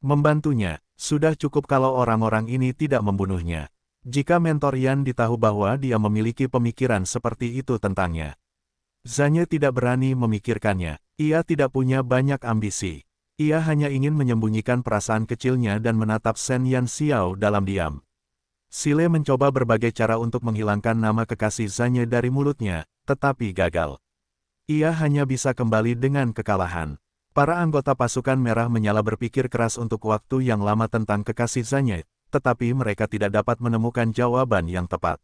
Membantunya, sudah cukup kalau orang-orang ini tidak membunuhnya. Jika mentor Yan ditahu bahwa dia memiliki pemikiran seperti itu tentangnya. Zanye tidak berani memikirkannya. Ia tidak punya banyak ambisi. Ia hanya ingin menyembunyikan perasaan kecilnya dan menatap Shen Yan Xiao dalam diam. Sile mencoba berbagai cara untuk menghilangkan nama kekasih Zanye dari mulutnya, tetapi gagal. Ia hanya bisa kembali dengan kekalahan. Para anggota pasukan merah menyala berpikir keras untuk waktu yang lama tentang kekasih Zanye, tetapi mereka tidak dapat menemukan jawaban yang tepat.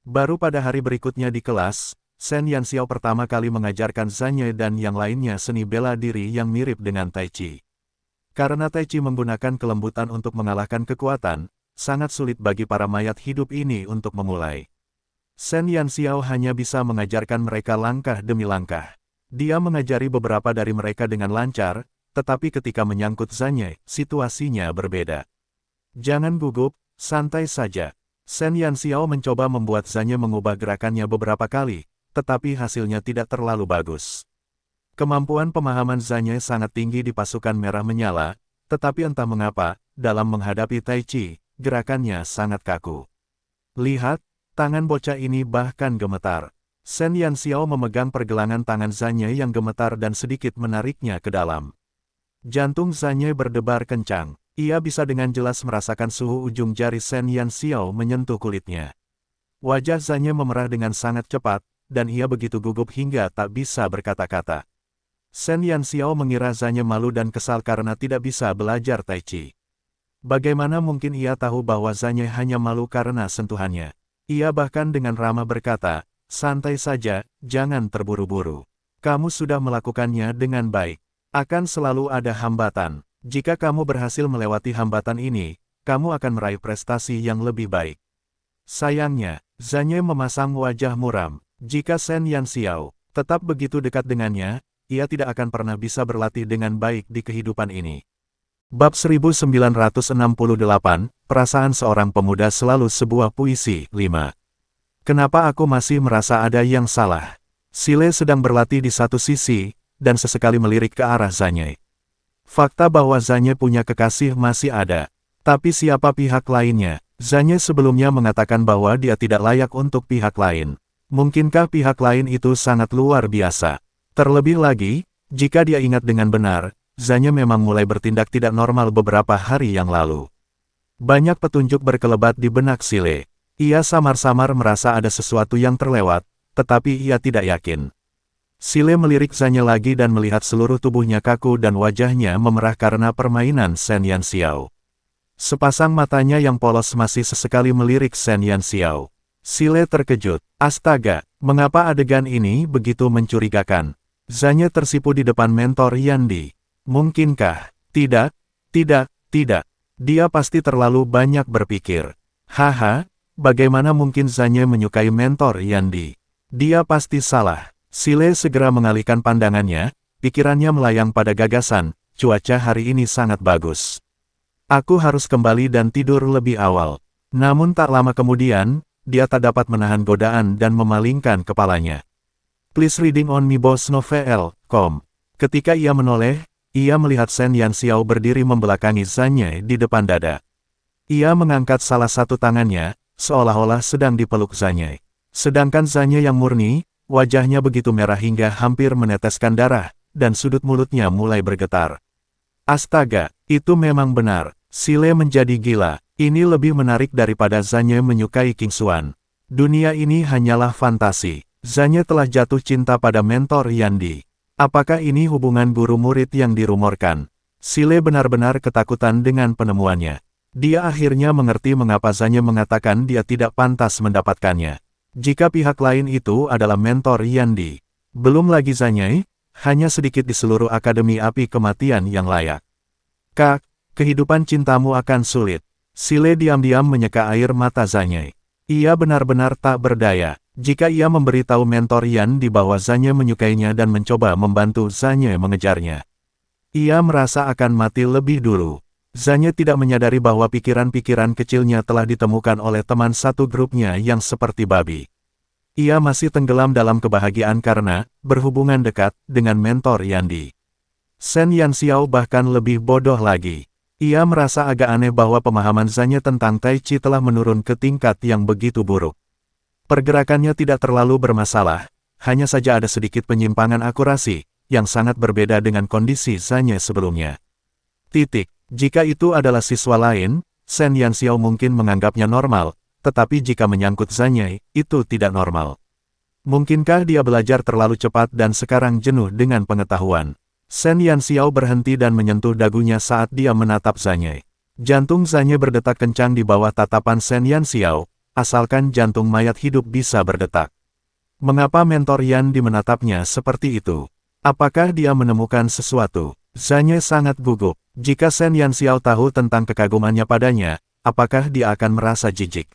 Baru pada hari berikutnya di kelas, Shen Yan Xiao pertama kali mengajarkan Zanye dan yang lainnya seni bela diri yang mirip dengan Tai Chi. Karena Tai Chi menggunakan kelembutan untuk mengalahkan kekuatan, sangat sulit bagi para mayat hidup ini untuk memulai. Shen Yan Xiao hanya bisa mengajarkan mereka langkah demi langkah. Dia mengajari beberapa dari mereka dengan lancar, tetapi ketika menyangkut Zanye, situasinya berbeda. Jangan gugup, santai saja. Shen Yan Xiao mencoba membuat Zanye mengubah gerakannya beberapa kali, tetapi hasilnya tidak terlalu bagus. Kemampuan pemahaman Zanye sangat tinggi di pasukan merah menyala, tetapi entah mengapa, dalam menghadapi Tai Chi, gerakannya sangat kaku. Lihat, tangan bocah ini bahkan gemetar. Shen Yan Xiao memegang pergelangan tangan Zanye yang gemetar dan sedikit menariknya ke dalam. Jantung Zanye berdebar kencang. Ia bisa dengan jelas merasakan suhu ujung jari Shen Yan Xiao menyentuh kulitnya. Wajah Zanye memerah dengan sangat cepat, dan ia begitu gugup hingga tak bisa berkata-kata. Shen Yan Xiao mengira Zanye malu dan kesal karena tidak bisa belajar Tai Chi. Bagaimana mungkin ia tahu bahwa Zanye hanya malu karena sentuhannya? Ia bahkan dengan ramah berkata, santai saja, jangan terburu-buru. Kamu sudah melakukannya dengan baik. Akan selalu ada hambatan. Jika kamu berhasil melewati hambatan ini, kamu akan meraih prestasi yang lebih baik. Sayangnya, Zanye memasang wajah muram. Jika Shen Yan Xiao tetap begitu dekat dengannya, ia tidak akan pernah bisa berlatih dengan baik di kehidupan ini. Bab 1968, Perasaan Seorang Pemuda Selalu Sebuah Puisi, 5. Kenapa aku masih merasa ada yang salah? Sile sedang berlatih di satu sisi, dan sesekali melirik ke arah Zanye. Fakta bahwa Zanye punya kekasih masih ada. Tapi siapa pihak lainnya? Zanye sebelumnya mengatakan bahwa dia tidak layak untuk pihak lain. Mungkinkah pihak lain itu sangat luar biasa? Terlebih lagi, jika dia ingat dengan benar, Zanye memang mulai bertindak tidak normal beberapa hari yang lalu. Banyak petunjuk berkelebat di benak Sile. Ia samar-samar merasa ada sesuatu yang terlewat, tetapi ia tidak yakin. Sile melirik Zanye lagi dan melihat seluruh tubuhnya kaku dan wajahnya memerah karena permainan Shen Yan Xiao. Sepasang matanya yang polos masih sesekali melirik Shen Yan Xiao. Sile terkejut. Astaga, mengapa adegan ini begitu mencurigakan? Zanye tersipu di depan mentor Yan Di. Mungkinkah? Tidak, tidak, tidak. Dia pasti terlalu banyak berpikir. Haha, bagaimana mungkin Zanye menyukai mentor Yan Di? Dia pasti salah. Sile segera mengalihkan pandangannya, pikirannya melayang pada gagasan, cuaca hari ini sangat bagus. Aku harus kembali dan tidur lebih awal. Namun tak lama kemudian, dia tak dapat menahan godaan dan memalingkan kepalanya. Please reading on mibosnovel.com. Ketika ia menoleh, ia melihat Shen Yan Xiao berdiri membelakangi Zanye di depan dada. Ia mengangkat salah satu tangannya, seolah-olah sedang dipeluk Zanyai. Sedangkan Zanyai yang murni, wajahnya begitu merah hingga hampir meneteskan darah, dan sudut mulutnya mulai bergetar. Astaga, itu memang benar. Sile menjadi gila. Ini lebih menarik daripada Zanyai menyukai King Xuan. Dunia ini hanyalah fantasi. Zanyai telah jatuh cinta pada mentor Yandi. Apakah ini hubungan guru murid yang dirumorkan? Sile benar-benar ketakutan dengan penemuannya. Dia akhirnya mengerti mengapa Zanyai mengatakan dia tidak pantas mendapatkannya. Jika pihak lain itu adalah mentor Yandi. Belum lagi Zanyai, hanya sedikit di seluruh Akademi Api Kematian yang layak. Kak, kehidupan cintamu akan sulit. Sile diam-diam menyeka air mata Zanyai. Ia benar-benar tak berdaya. Jika ia memberitahu mentor Yandi bahwa Zanyai menyukainya dan mencoba membantu Zanyai mengejarnya, ia merasa akan mati lebih dulu. Zanyai tidak menyadari bahwa pikiran-pikiran kecilnya telah ditemukan oleh teman satu grupnya yang seperti babi. Ia masih tenggelam dalam kebahagiaan karena berhubungan dekat dengan mentor Yandi. Shen Yanxiao bahkan lebih bodoh lagi. Ia merasa agak aneh bahwa pemahaman Zanyai tentang Tai Chi telah menurun ke tingkat yang begitu buruk. Pergerakannya tidak terlalu bermasalah, hanya saja ada sedikit penyimpangan akurasi, yang sangat berbeda dengan kondisi Zanyai sebelumnya. Jika itu adalah siswa lain, Shen Yanxiao mungkin menganggapnya normal, tetapi jika menyangkut Zanyai, itu tidak normal. Mungkinkah dia belajar terlalu cepat dan sekarang jenuh dengan pengetahuan? Shen Yanxiao berhenti dan menyentuh dagunya saat dia menatap Zanyai. Jantung Zanyai berdetak kencang di bawah tatapan Shen Yanxiao, asalkan jantung mayat hidup bisa berdetak. Mengapa mentor Yandi menatapnya seperti itu? Apakah dia menemukan sesuatu? Zanyai sangat gugup. Jika Shen Yanxiao tahu tentang kekagumannya padanya, apakah dia akan merasa jijik?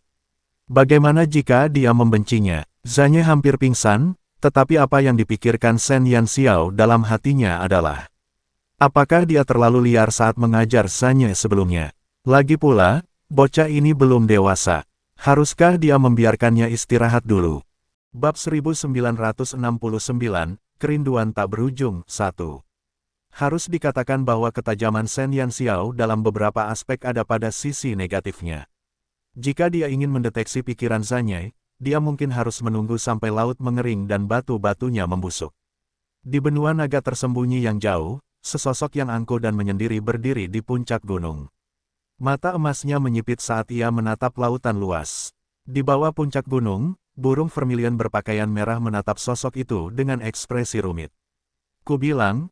Bagaimana jika dia membencinya? Zanyai hampir pingsan, tetapi apa yang dipikirkan Shen Yanxiao dalam hatinya adalah, apakah dia terlalu liar saat mengajar Zanyai sebelumnya? Lagi pula, bocah ini belum dewasa. Haruskah dia membiarkannya istirahat dulu? Bab 1969, Kerinduan Tak Berujung, 1. Harus dikatakan bahwa ketajaman Shen Yanxiao dalam beberapa aspek ada pada sisi negatifnya. Jika dia ingin mendeteksi pikiran Zanyai, dia mungkin harus menunggu sampai laut mengering dan batu-batunya membusuk. Di benua naga tersembunyi yang jauh, sesosok yang angkuh dan menyendiri berdiri di puncak gunung. Mata emasnya menyipit saat ia menatap lautan luas. Di bawah puncak gunung, burung vermilion berpakaian merah menatap sosok itu dengan ekspresi rumit. Kubilang,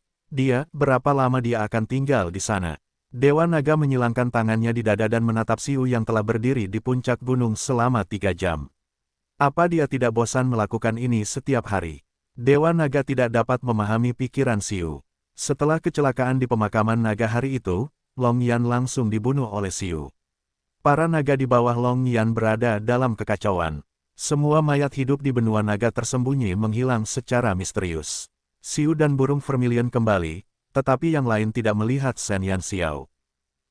berapa lama dia akan tinggal di sana? Dewa Naga menyilangkan tangannya di dada dan menatap Siu yang telah berdiri di puncak gunung selama 3 jam. Apa dia tidak bosan melakukan ini setiap hari? Dewa Naga tidak dapat memahami pikiran Siu. Setelah kecelakaan di pemakaman naga hari itu, Long Yan langsung dibunuh oleh Siu. Para naga di bawah Long Yan berada dalam kekacauan. Semua mayat hidup di benua naga tersembunyi menghilang secara misterius. Siu dan burung vermilion kembali, tetapi yang lain tidak melihat Shen Yanxiao.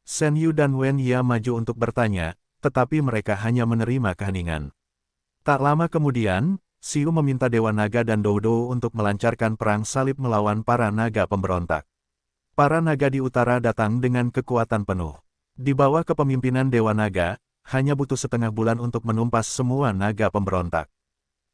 Shen Yu dan Wen Ye maju untuk bertanya, tetapi mereka hanya menerima keheningan. Tak lama kemudian, Siu meminta Dewa Naga dan Doudou untuk melancarkan perang salib melawan para naga pemberontak. Para naga di utara datang dengan kekuatan penuh. Di bawah kepemimpinan Dewa Naga, hanya butuh setengah bulan untuk menumpas semua naga pemberontak.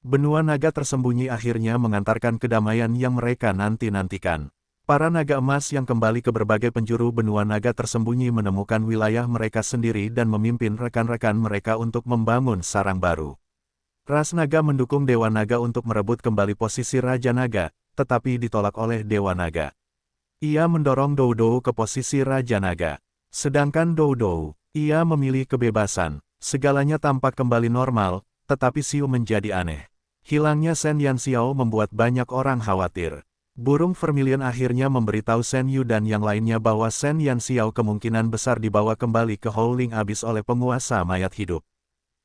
Benua naga tersembunyi akhirnya mengantarkan kedamaian yang mereka nanti-nantikan. Para naga emas yang kembali ke berbagai penjuru benua naga tersembunyi menemukan wilayah mereka sendiri dan memimpin rekan-rekan mereka untuk membangun sarang baru. Ras naga mendukung Dewa Naga untuk merebut kembali posisi Raja Naga, tetapi ditolak oleh Dewa Naga. Ia mendorong Doudou ke posisi Raja Naga. Sedangkan Doudou, ia memilih kebebasan. Segalanya tampak kembali normal, tetapi Siu menjadi aneh. Hilangnya Shen Yanxiao membuat banyak orang khawatir. Burung vermilion akhirnya memberitahu Shen Yu dan yang lainnya bahwa Shen Yanxiao kemungkinan besar dibawa kembali ke Howling Abyss oleh penguasa mayat hidup.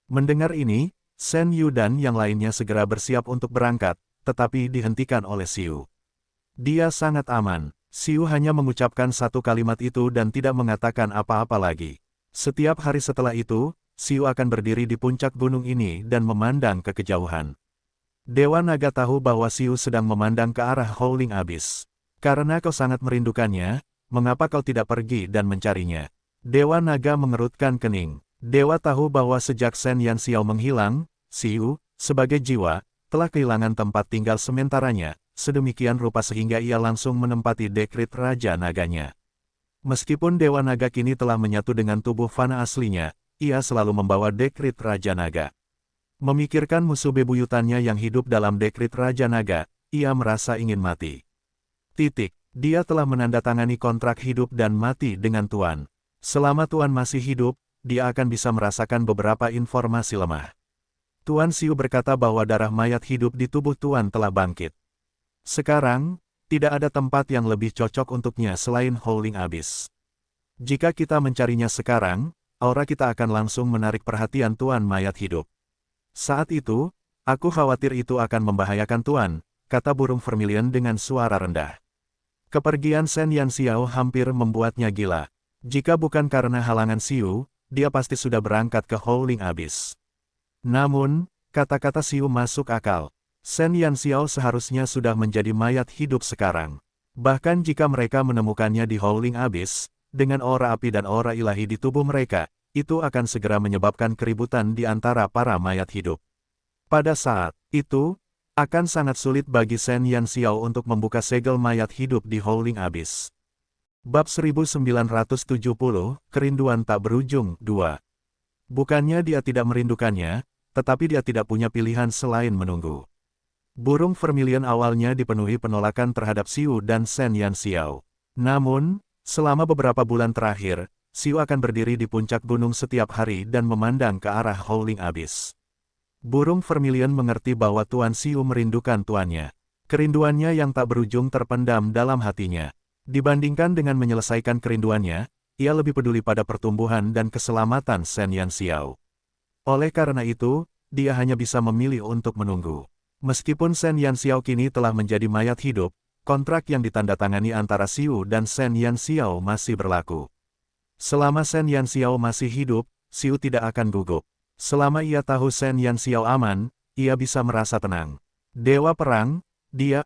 Mendengar ini, Shen Yu dan yang lainnya segera bersiap untuk berangkat, tetapi dihentikan oleh Siu. Dia sangat aman. Siu hanya mengucapkan satu kalimat itu dan tidak mengatakan apa-apa lagi. Setiap hari setelah itu, Siu akan berdiri di puncak gunung ini dan memandang ke kejauhan. Dewa Naga tahu bahwa Siu sedang memandang ke arah Howling Abyss. Karena kau sangat merindukannya, mengapa kau tidak pergi dan mencarinya? Dewa Naga mengerutkan kening. Dewa tahu bahwa sejak Shen Yanxiao menghilang, Xiu, sebagai jiwa, telah kehilangan tempat tinggal sementaranya, sedemikian rupa sehingga ia langsung menempati dekrit Raja Naganya. Meskipun Dewa Naga kini telah menyatu dengan tubuh fana aslinya, ia selalu membawa dekrit Raja Naga. Memikirkan musuh bebuyutannya yang hidup dalam dekrit Raja Naga, ia merasa ingin mati. Dia telah menandatangani kontrak hidup dan mati dengan Tuan. Selama Tuan masih hidup, dia akan bisa merasakan beberapa informasi lemah. Tuan Xiu berkata bahwa darah mayat hidup di tubuh Tuan telah bangkit. Sekarang, tidak ada tempat yang lebih cocok untuknya selain Howling Abyss. Jika kita mencarinya sekarang, aura kita akan langsung menarik perhatian Tuan mayat hidup. Saat itu, aku khawatir itu akan membahayakan Tuan, kata burung vermilion dengan suara rendah. Kepergian Shen Yanxiao hampir membuatnya gila. Jika bukan karena halangan Xiu, dia pasti sudah berangkat ke Howling Abyss. Namun, kata-kata Xiu masuk akal. Shen Yanxiao seharusnya sudah menjadi mayat hidup sekarang. Bahkan jika mereka menemukannya di Howling Abyss, dengan aura api dan aura ilahi di tubuh mereka, itu akan segera menyebabkan keributan di antara para mayat hidup. Pada saat itu, akan sangat sulit bagi Shen Yanxiao untuk membuka segel mayat hidup di Howling Abyss. Bab 1970, Kerinduan Tak Berujung 2. Bukannya dia tidak merindukannya, tetapi dia tidak punya pilihan selain menunggu. Burung vermilion awalnya dipenuhi penolakan terhadap Xiu dan Shen Yanxiao. Namun, selama beberapa bulan terakhir, Xiu akan berdiri di puncak gunung setiap hari dan memandang ke arah Howling Abyss. Burung vermilion mengerti bahwa Tuan Xiu merindukan tuannya. Kerinduannya yang tak berujung terpendam dalam hatinya. Dibandingkan dengan menyelesaikan kerinduannya, ia lebih peduli pada pertumbuhan dan keselamatan Shen Yanxiao. Oleh karena itu, dia hanya bisa memilih untuk menunggu. Meskipun Shen Yanxiao kini telah menjadi mayat hidup, kontrak yang ditandatangani antara Xiu dan Shen Yanxiao masih berlaku. Selama Shen Yanxiao masih hidup, Xiu tidak akan gugup. Selama ia tahu Shen Yanxiao aman, ia bisa merasa tenang. Dewa Perang,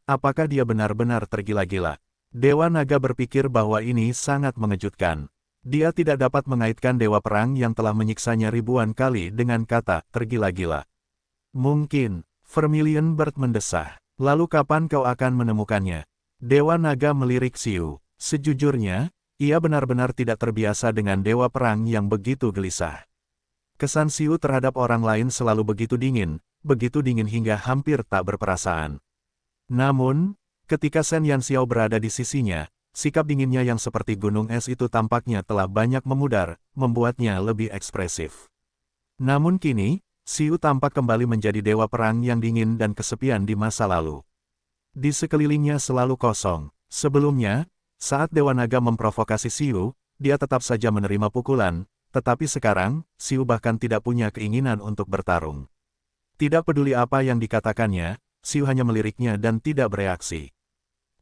apakah dia benar-benar tergila-gila? Dewa Naga berpikir bahwa ini sangat mengejutkan. Dia tidak dapat mengaitkan Dewa Perang yang telah menyiksanya ribuan kali dengan kata tergila-gila. Mungkin, Vermilion Bird mendesah. Lalu kapan kau akan menemukannya? Dewa Naga melirik Xiu. Sejujurnya, ia benar-benar tidak terbiasa dengan Dewa Perang yang begitu gelisah. Kesan Xiu terhadap orang lain selalu begitu dingin hingga hampir tak berperasaan. Namun, ketika Shen Yanxiao berada di sisinya, sikap dinginnya yang seperti gunung es itu tampaknya telah banyak memudar, membuatnya lebih ekspresif. Namun kini, Xiu tampak kembali menjadi dewa perang yang dingin dan kesepian di masa lalu. Di sekelilingnya selalu kosong. Sebelumnya, saat Dewa Naga memprovokasi Xiu, dia tetap saja menerima pukulan, tetapi sekarang, Xiu bahkan tidak punya keinginan untuk bertarung. Tidak peduli apa yang dikatakannya, Xiu hanya meliriknya dan tidak bereaksi.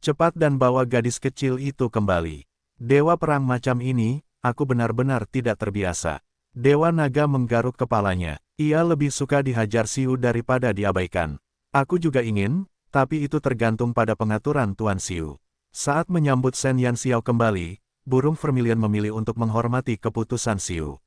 Cepat dan bawa gadis kecil itu kembali. Dewa perang macam ini, aku benar-benar tidak terbiasa. Dewa Naga menggaruk kepalanya. Ia lebih suka dihajar Xiu daripada diabaikan. Aku juga ingin, tapi itu tergantung pada pengaturan Tuan Xiu. Saat menyambut Shen Yanxiao kembali, burung vermilion memilih untuk menghormati keputusan Xiu.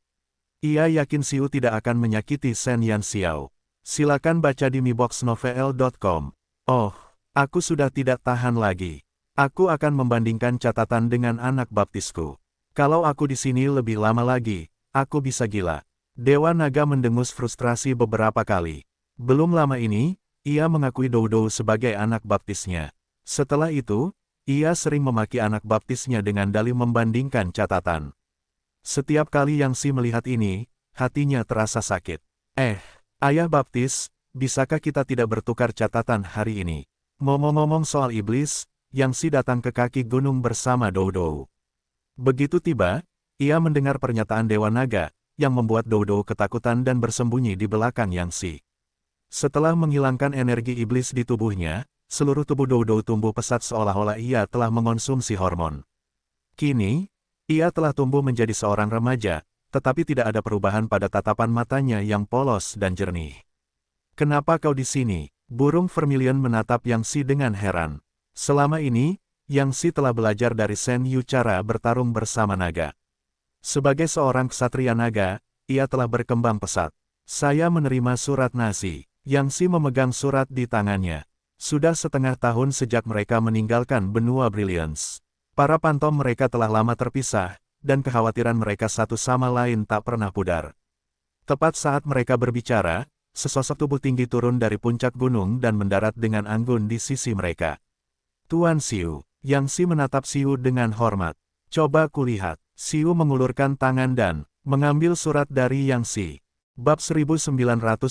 Ia yakin Xiu tidak akan menyakiti Shen Yanxiao. Silakan baca di miboxnovel.com. Oh, aku sudah tidak tahan lagi. Aku akan membandingkan catatan dengan anak baptisku. Kalau aku di sini lebih lama lagi, aku bisa gila. Dewa Naga mendengus frustrasi beberapa kali. Belum lama ini, ia mengakui Dou Dou sebagai anak baptisnya. Setelah itu, ia sering memaki anak baptisnya dengan dalih membandingkan catatan. Setiap kali Yang Si melihat ini, hatinya terasa sakit. Ayah baptis, bisakah kita tidak bertukar catatan hari ini? Ngomong-ngomong soal iblis, Yang Si datang ke kaki gunung bersama Dou Dou. Begitu tiba, ia mendengar pernyataan Dewa Naga, yang membuat Dou Dou ketakutan dan bersembunyi di belakang Yang Si. Setelah menghilangkan energi iblis di tubuhnya, seluruh tubuh Dou Dou tumbuh pesat seolah-olah ia telah mengonsumsi hormon. Kini, ia telah tumbuh menjadi seorang remaja, tetapi tidak ada perubahan pada tatapan matanya yang polos dan jernih. Kenapa kau di sini? Burung vermilion menatap Yang Si dengan heran. Selama ini, Yang Si telah belajar dari Shen Yu cara bertarung bersama naga. Sebagai seorang ksatria naga, ia telah berkembang pesat. Saya menerima surat nasi. Yang Si memegang surat di tangannya. Sudah setengah tahun sejak mereka meninggalkan benua Brilliance. Para pantom mereka telah lama terpisah, dan kekhawatiran mereka satu sama lain tak pernah pudar. Tepat saat mereka berbicara, sesosok tubuh tinggi turun dari puncak gunung dan mendarat dengan anggun di sisi mereka. Tuan Xiu. Yang Si menatap Xiu dengan hormat. Coba kulihat. Xiu mengulurkan tangan dan mengambil surat dari Yang Si. Bab 1971,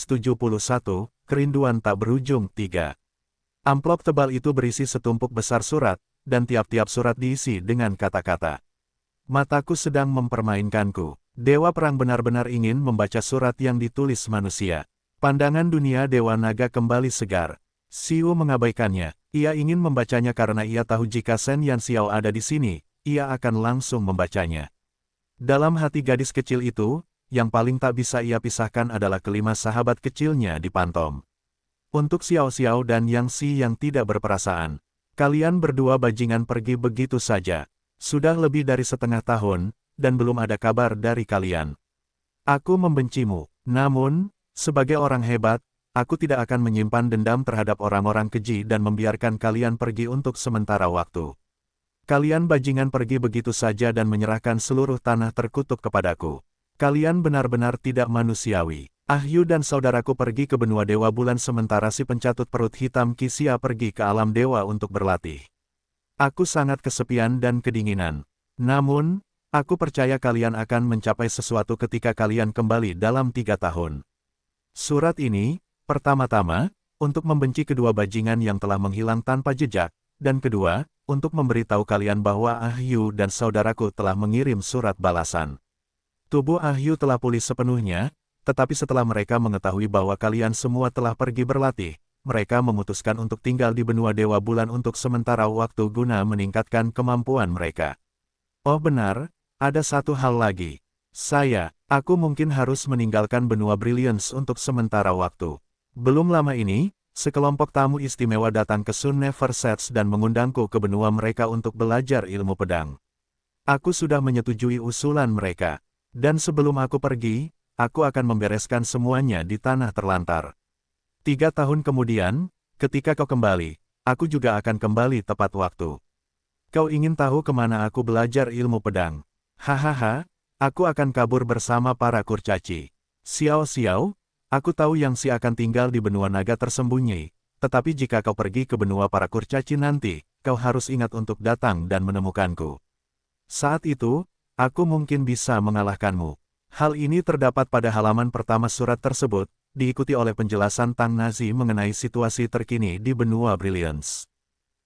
Kerinduan Tak Berujung 3. Amplop tebal itu berisi setumpuk besar surat, dan tiap-tiap surat diisi dengan kata-kata. Mataku sedang mempermainkanku. Dewa Perang benar-benar ingin membaca surat yang ditulis manusia. Pandangan dunia Dewa Naga kembali segar. Xiu mengabaikannya. Ia ingin membacanya karena ia tahu jika Shen Yanxiao ada di sini, ia akan langsung membacanya. Dalam hati gadis kecil itu, yang paling tak bisa ia pisahkan adalah kelima sahabat kecilnya di Pantom. Untuk Xiao Xiao dan Yang Si yang tidak berperasaan, kalian berdua bajingan pergi begitu saja. Sudah lebih dari setengah tahun, dan belum ada kabar dari kalian. Aku membencimu, namun, sebagai orang hebat, aku tidak akan menyimpan dendam terhadap orang-orang keji dan membiarkan kalian pergi untuk sementara waktu. Kalian bajingan pergi begitu saja dan menyerahkan seluruh tanah terkutuk kepadaku. Kalian benar-benar tidak manusiawi. Ahyu dan saudaraku pergi ke benua Dewa Bulan sementara si pencatut perut hitam Kisia pergi ke alam dewa untuk berlatih. Aku sangat kesepian dan kedinginan. Namun, aku percaya kalian akan mencapai sesuatu ketika kalian kembali dalam 3 tahun. Surat ini, pertama-tama, untuk membenci kedua bajingan yang telah menghilang tanpa jejak, dan kedua, untuk memberitahu kalian bahwa Ahyu dan saudaraku telah mengirim surat balasan. Tubuh Ahyu telah pulih sepenuhnya, tetapi setelah mereka mengetahui bahwa kalian semua telah pergi berlatih, mereka memutuskan untuk tinggal di benua Dewa Bulan untuk sementara waktu guna meningkatkan kemampuan mereka. Oh benar, ada satu hal lagi. Aku mungkin harus meninggalkan benua Brilliance untuk sementara waktu. Belum lama ini, sekelompok tamu istimewa datang ke Sun Never Sets dan mengundangku ke benua mereka untuk belajar ilmu pedang. Aku sudah menyetujui usulan mereka. Dan sebelum aku pergi, aku akan membereskan semuanya di tanah terlantar. 3 tahun kemudian, ketika kau kembali, aku juga akan kembali tepat waktu. Kau ingin tahu kemana aku belajar ilmu pedang? Hahaha, aku akan kabur bersama para kurcaci. Xiao Xiao, aku tahu Yang Si akan tinggal di benua naga tersembunyi, tetapi jika kau pergi ke benua para kurcaci nanti, kau harus ingat untuk datang dan menemukanku. Saat itu, aku mungkin bisa mengalahkanmu. Hal ini terdapat pada halaman pertama surat tersebut, diikuti oleh penjelasan Tang Nazi mengenai situasi terkini di benua Brilliance.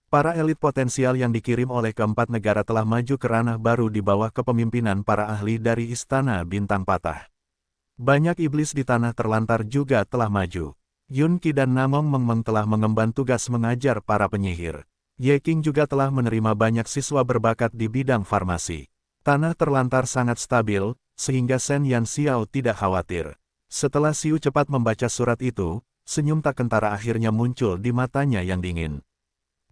Para elit potensial yang dikirim oleh keempat negara telah maju ke ranah baru di bawah kepemimpinan para ahli dari Istana Bintang Patah. Banyak iblis di tanah terlantar juga telah maju. Yun Qi dan Namong Mengmeng telah mengemban tugas mengajar para penyihir. Ye Qing juga telah menerima banyak siswa berbakat di bidang farmasi. Tanah terlantar sangat stabil, sehingga Shen Yanxiao tidak khawatir. Setelah Xiu cepat membaca surat itu, senyum tak kentara akhirnya muncul di matanya yang dingin.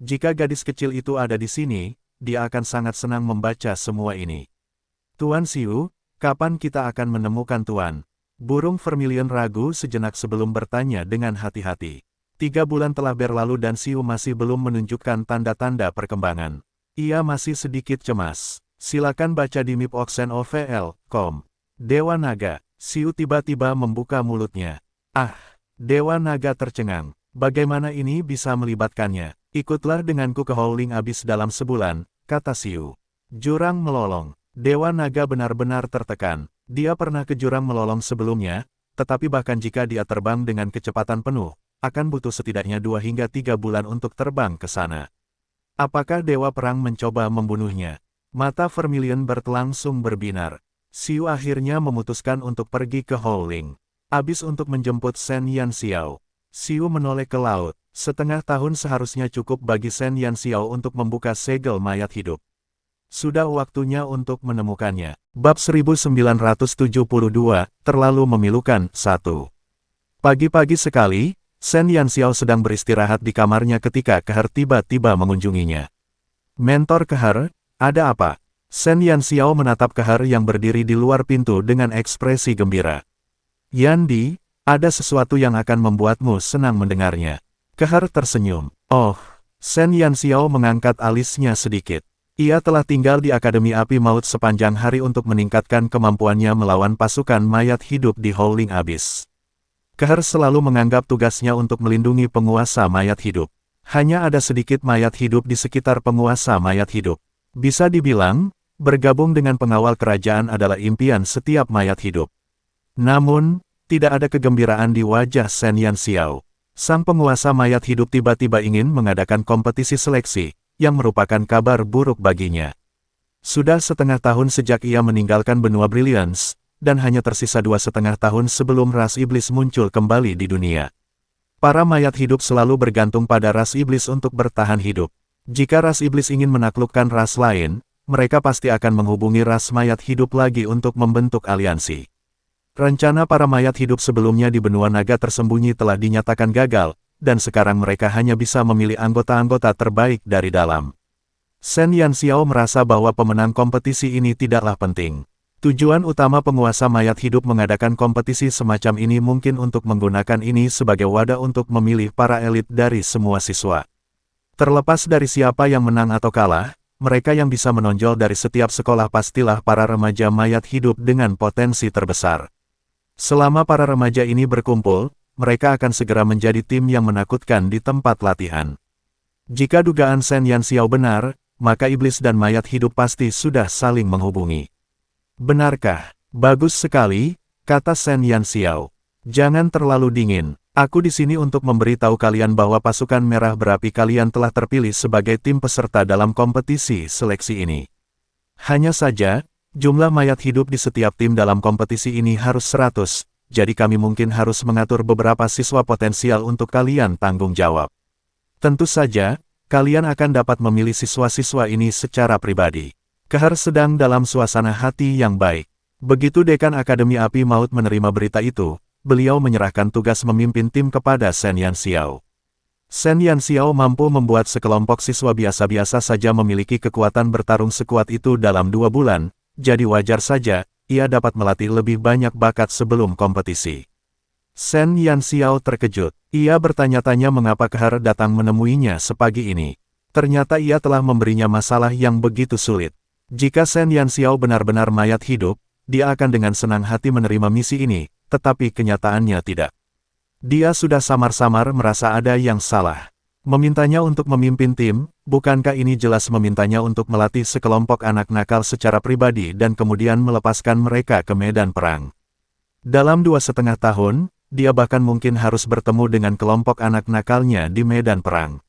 Jika gadis kecil itu ada di sini, dia akan sangat senang membaca semua ini. Tuan Xiu, kapan kita akan menemukan Tuan? Burung Vermilion ragu sejenak sebelum bertanya dengan hati-hati. 3 bulan telah berlalu dan Xiu masih belum menunjukkan tanda-tanda perkembangan. Ia masih sedikit cemas. Silakan baca di mipoxenovl.com. Dewa Naga. Xiu tiba-tiba membuka mulutnya. Ah, Dewa Naga tercengang. Bagaimana ini bisa melibatkannya? Ikutlah denganku ke Howling Abyss dalam sebulan, kata Xiu. Jurang melolong. Dewa Naga benar-benar tertekan. Dia pernah ke jurang melolong sebelumnya, tetapi bahkan jika dia terbang dengan kecepatan penuh, akan butuh setidaknya 2 hingga 3 bulan untuk terbang ke sana. Apakah Dewa Perang mencoba membunuhnya? Mata Vermilion berlangsung berbinar. Xiu akhirnya memutuskan untuk pergi ke Howling Abyss untuk menjemput Shen Yanxiao. Xiu menoleh ke laut. Setengah tahun seharusnya cukup bagi Shen Yanxiao untuk membuka segel mayat hidup. Sudah waktunya untuk menemukannya. Bab 1972, terlalu memilukan. 1. Pagi-pagi sekali, Shen Yanxiao sedang beristirahat di kamarnya ketika Keher tiba-tiba mengunjunginya. Mentor Keher, ada apa? Shen Yanxiao menatap Kehar yang berdiri di luar pintu dengan ekspresi gembira. Yandi, ada sesuatu yang akan membuatmu senang mendengarnya. Kehar tersenyum. Oh, Shen Yanxiao mengangkat alisnya sedikit. Ia telah tinggal di Akademi Api Maut sepanjang hari untuk meningkatkan kemampuannya melawan pasukan mayat hidup di Howling Abyss. Kehar selalu menganggap tugasnya untuk melindungi penguasa mayat hidup. Hanya ada sedikit mayat hidup di sekitar penguasa mayat hidup. Bisa dibilang, bergabung dengan pengawal kerajaan adalah impian setiap mayat hidup. Namun, tidak ada kegembiraan di wajah Shen Yanxiao. Sang penguasa mayat hidup tiba-tiba ingin mengadakan kompetisi seleksi, yang merupakan kabar buruk baginya. Sudah setengah tahun sejak ia meninggalkan benua Brilliance, dan hanya tersisa 2,5 tahun sebelum ras iblis muncul kembali di dunia. Para mayat hidup selalu bergantung pada ras iblis untuk bertahan hidup. Jika ras iblis ingin menaklukkan ras lain, mereka pasti akan menghubungi ras mayat hidup lagi untuk membentuk aliansi. Rencana para mayat hidup sebelumnya di benua naga tersembunyi telah dinyatakan gagal, dan sekarang mereka hanya bisa memilih anggota-anggota terbaik dari dalam. Shen Yanxiao merasa bahwa pemenang kompetisi ini tidaklah penting. Tujuan utama penguasa mayat hidup mengadakan kompetisi semacam ini mungkin untuk menggunakan ini sebagai wadah untuk memilih para elit dari semua siswa. Terlepas dari siapa yang menang atau kalah, mereka yang bisa menonjol dari setiap sekolah pastilah para remaja mayat hidup dengan potensi terbesar. Selama para remaja ini berkumpul, mereka akan segera menjadi tim yang menakutkan di tempat latihan. Jika dugaan Shen Yanxiao benar, maka iblis dan mayat hidup pasti sudah saling menghubungi. Benarkah? Bagus sekali, kata Shen Yanxiao. Jangan terlalu dingin. Aku di sini untuk memberitahu kalian bahwa pasukan merah berapi kalian telah terpilih sebagai tim peserta dalam kompetisi seleksi ini. Hanya saja, jumlah mayat hidup di setiap tim dalam kompetisi ini harus 100, jadi kami mungkin harus mengatur beberapa siswa potensial untuk kalian tanggung jawab. Tentu saja, kalian akan dapat memilih siswa-siswa ini secara pribadi. Kehar sedang dalam suasana hati yang baik. Begitu Dekan Akademi Api Maut menerima berita itu, beliau menyerahkan tugas memimpin tim kepada Shen Yanxiao. Shen Yanxiao mampu membuat sekelompok siswa biasa-biasa saja memiliki kekuatan bertarung sekuat itu dalam 2 bulan, jadi wajar saja, ia dapat melatih lebih banyak bakat sebelum kompetisi. Shen Yanxiao terkejut. Ia bertanya-tanya mengapa Kehar datang menemuinya sepagi ini. Ternyata ia telah memberinya masalah yang begitu sulit. Jika Shen Yanxiao benar-benar mayat hidup, dia akan dengan senang hati menerima misi ini, tetapi kenyataannya tidak. Dia sudah samar-samar merasa ada yang salah. Memintanya untuk memimpin tim, bukankah ini jelas memintanya untuk melatih sekelompok anak nakal secara pribadi dan kemudian melepaskan mereka ke medan perang. Dalam 2,5 tahun, dia bahkan mungkin harus bertemu dengan kelompok anak nakalnya di medan perang.